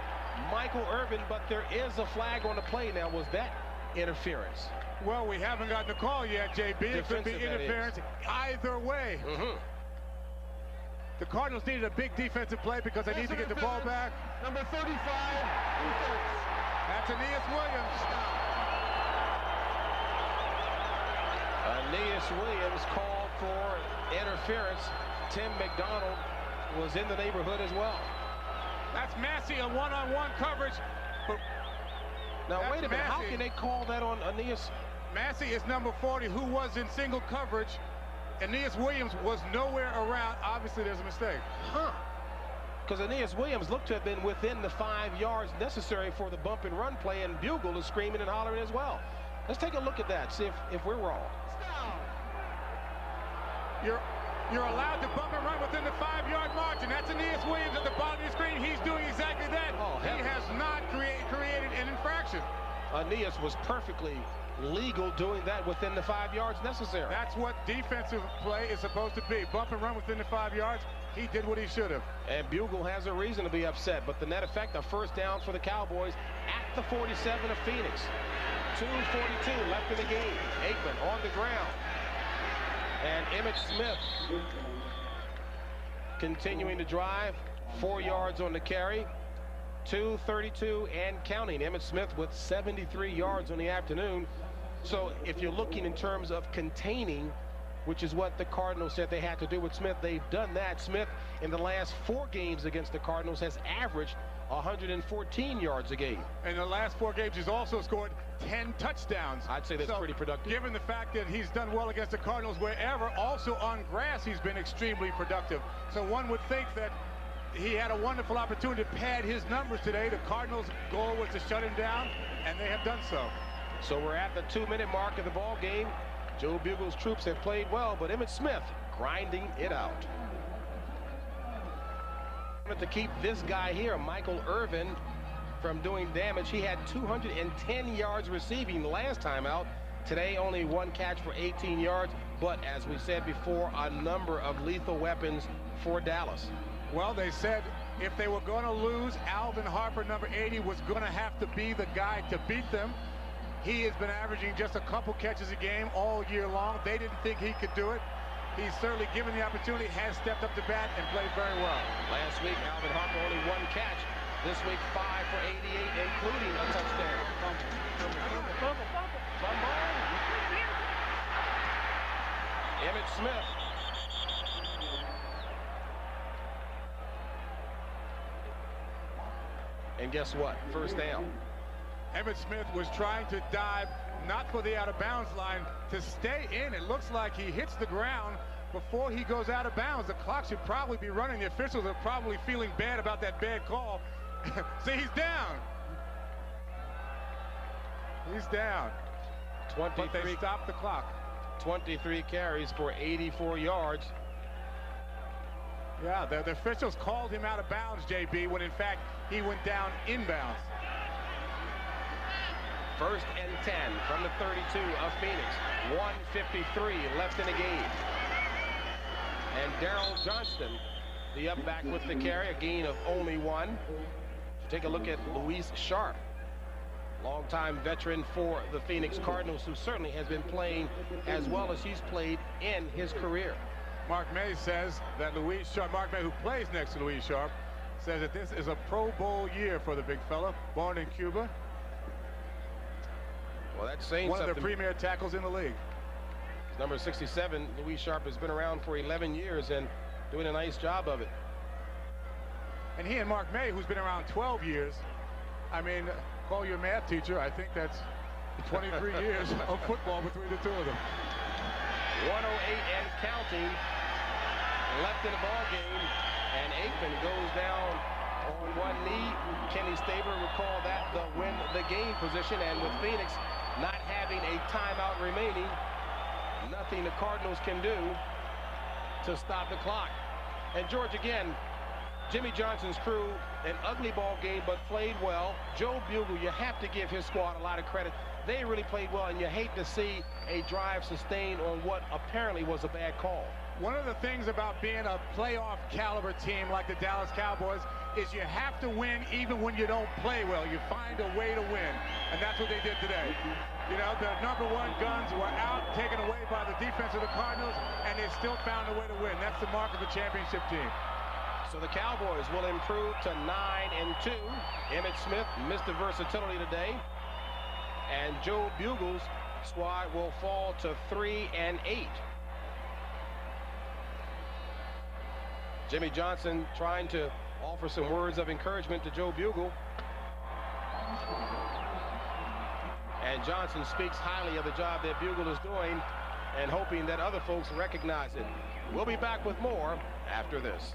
Michael Irvin, but there is a flag on the play. Now, was that interference? Well, we haven't gotten a call yet, JB. It could be interference either way. The Cardinals needed a big defensive play because they need to get the ball back. Number 35. That's Aeneas Williams. Aeneas Williams called for interference. Tim McDonald was in the neighborhood as well. That's Massey, a one-on-one coverage. But now, wait a minute. How can they call that on Aeneas? Massey is number 40, who was in single coverage. Aeneas Williams was nowhere around. Obviously, there's a mistake. Because Aeneas Williams looked to have been within the 5 yards necessary for the bump and run play, and Bugle is screaming and hollering as well. Let's take a look at that, see if we're wrong. You're allowed to bump and run within the 5-yard margin. That's Aeneas Williams at the bottom of the screen. He's doing exactly that. He has not created an infraction. Aeneas was perfectly legal doing that within the 5 yards necessary. That's what defensive play is supposed to be. Bump and run within the 5 yards. He did what he should have. And Bugle has a reason to be upset, but the net effect, a first down for the Cowboys at the 47 of Phoenix. 2:42 left in the game. Aikman on the ground. And Emmitt Smith continuing to drive. 4 yards on the carry. 2:32 and counting. Emmitt Smith with 73 yards on the afternoon. So if you're looking in terms of containing, which is what the Cardinals said they had to do with Smith, they've done that. Smith in the last 4 games against the Cardinals has averaged 114 yards a game. In the last 4 games, he's also scored 10 touchdowns. I'd say that's pretty productive. Given the fact that he's done well against the Cardinals wherever, also on grass, he's been extremely productive. So one would think that he had a wonderful opportunity to pad his numbers today. The Cardinals' goal was to shut him down, and they have done so. So we're at the 2-minute mark of the ball game. Joe Bugle's troops have played well, but Emmitt Smith grinding it out. To keep this guy here, Michael Irvin, from doing damage. He had 210 yards receiving the last time out. Today, only 1 catch for 18 yards. But as we said before, a number of lethal weapons for Dallas. Well, they said if they were going to lose, Alvin Harper, number 80, was going to have to be the guy to beat them. He has been averaging just a couple catches a game all year long. They didn't think he could do it. He's certainly given the opportunity, has stepped up to bat and played very well. Last week, Alvin Harper only 1 catch. This week, 5 for 88, including a touchdown. Emmitt Smith. And guess what? First down. Emmitt Smith was trying to dive, not for the out-of-bounds line, to stay in. It looks like he hits the ground before he goes out of bounds. The clock should probably be running. The officials are probably feeling bad about that bad call. See, he's down. He's down. 23. But they stopped the clock. 23 carries for 84 yards. Yeah, the officials called him out of bounds, JB, when in fact he went down inbounds. First and 10 from the 32 of Phoenix. 1:53 left in the game. And Darrell Johnston, the up back with the carry, a gain of only 1. Take a look at Luis Sharp, longtime veteran for the Phoenix Cardinals, who certainly has been playing as well as he's played in his career. Mark May says that Luis Sharp, Mark May, who plays next to Luis Sharp, says that this is a Pro Bowl year for the big fella, born in Cuba. Well, that's saying one something. of the premier tackles in the league. Number 67, Luis Sharp, has been around for 11 years and doing a nice job of it. And he and Mark May, who's been around 12 years, I mean, call your math teacher, I think that's 23 years of football between the two of them. 1:08 and counting left in the ball game, and Aikman goes down on one knee. Kenny Stabler would call that the win the game position, and with Phoenix not having a timeout remaining, nothing the Cardinals can do to stop the clock. And George, again, Jimmy Johnson's crew, an ugly ball game, but played well. Joe Bugle, you have to give his squad a lot of credit. They really played well, and you hate to see a drive sustained on what apparently was a bad call. One of the things about being a playoff caliber team like the Dallas Cowboys is you have to win even when you don't play well. You find a way to win, and that's what they did today. You know, the #1 guns were out, taken away by the defense of the Cardinals, and they still found a way to win. That's the mark of a championship team. So the Cowboys will improve to 9-2. Emmitt Smith, Mr. Versatility today. And Joe Bugle's squad will fall to 3-8. Jimmy Johnson trying to offer some words of encouragement to Joe Bugle. And Johnson speaks highly of the job that Bugle is doing and hoping that other folks recognize it. We'll be back with more after this.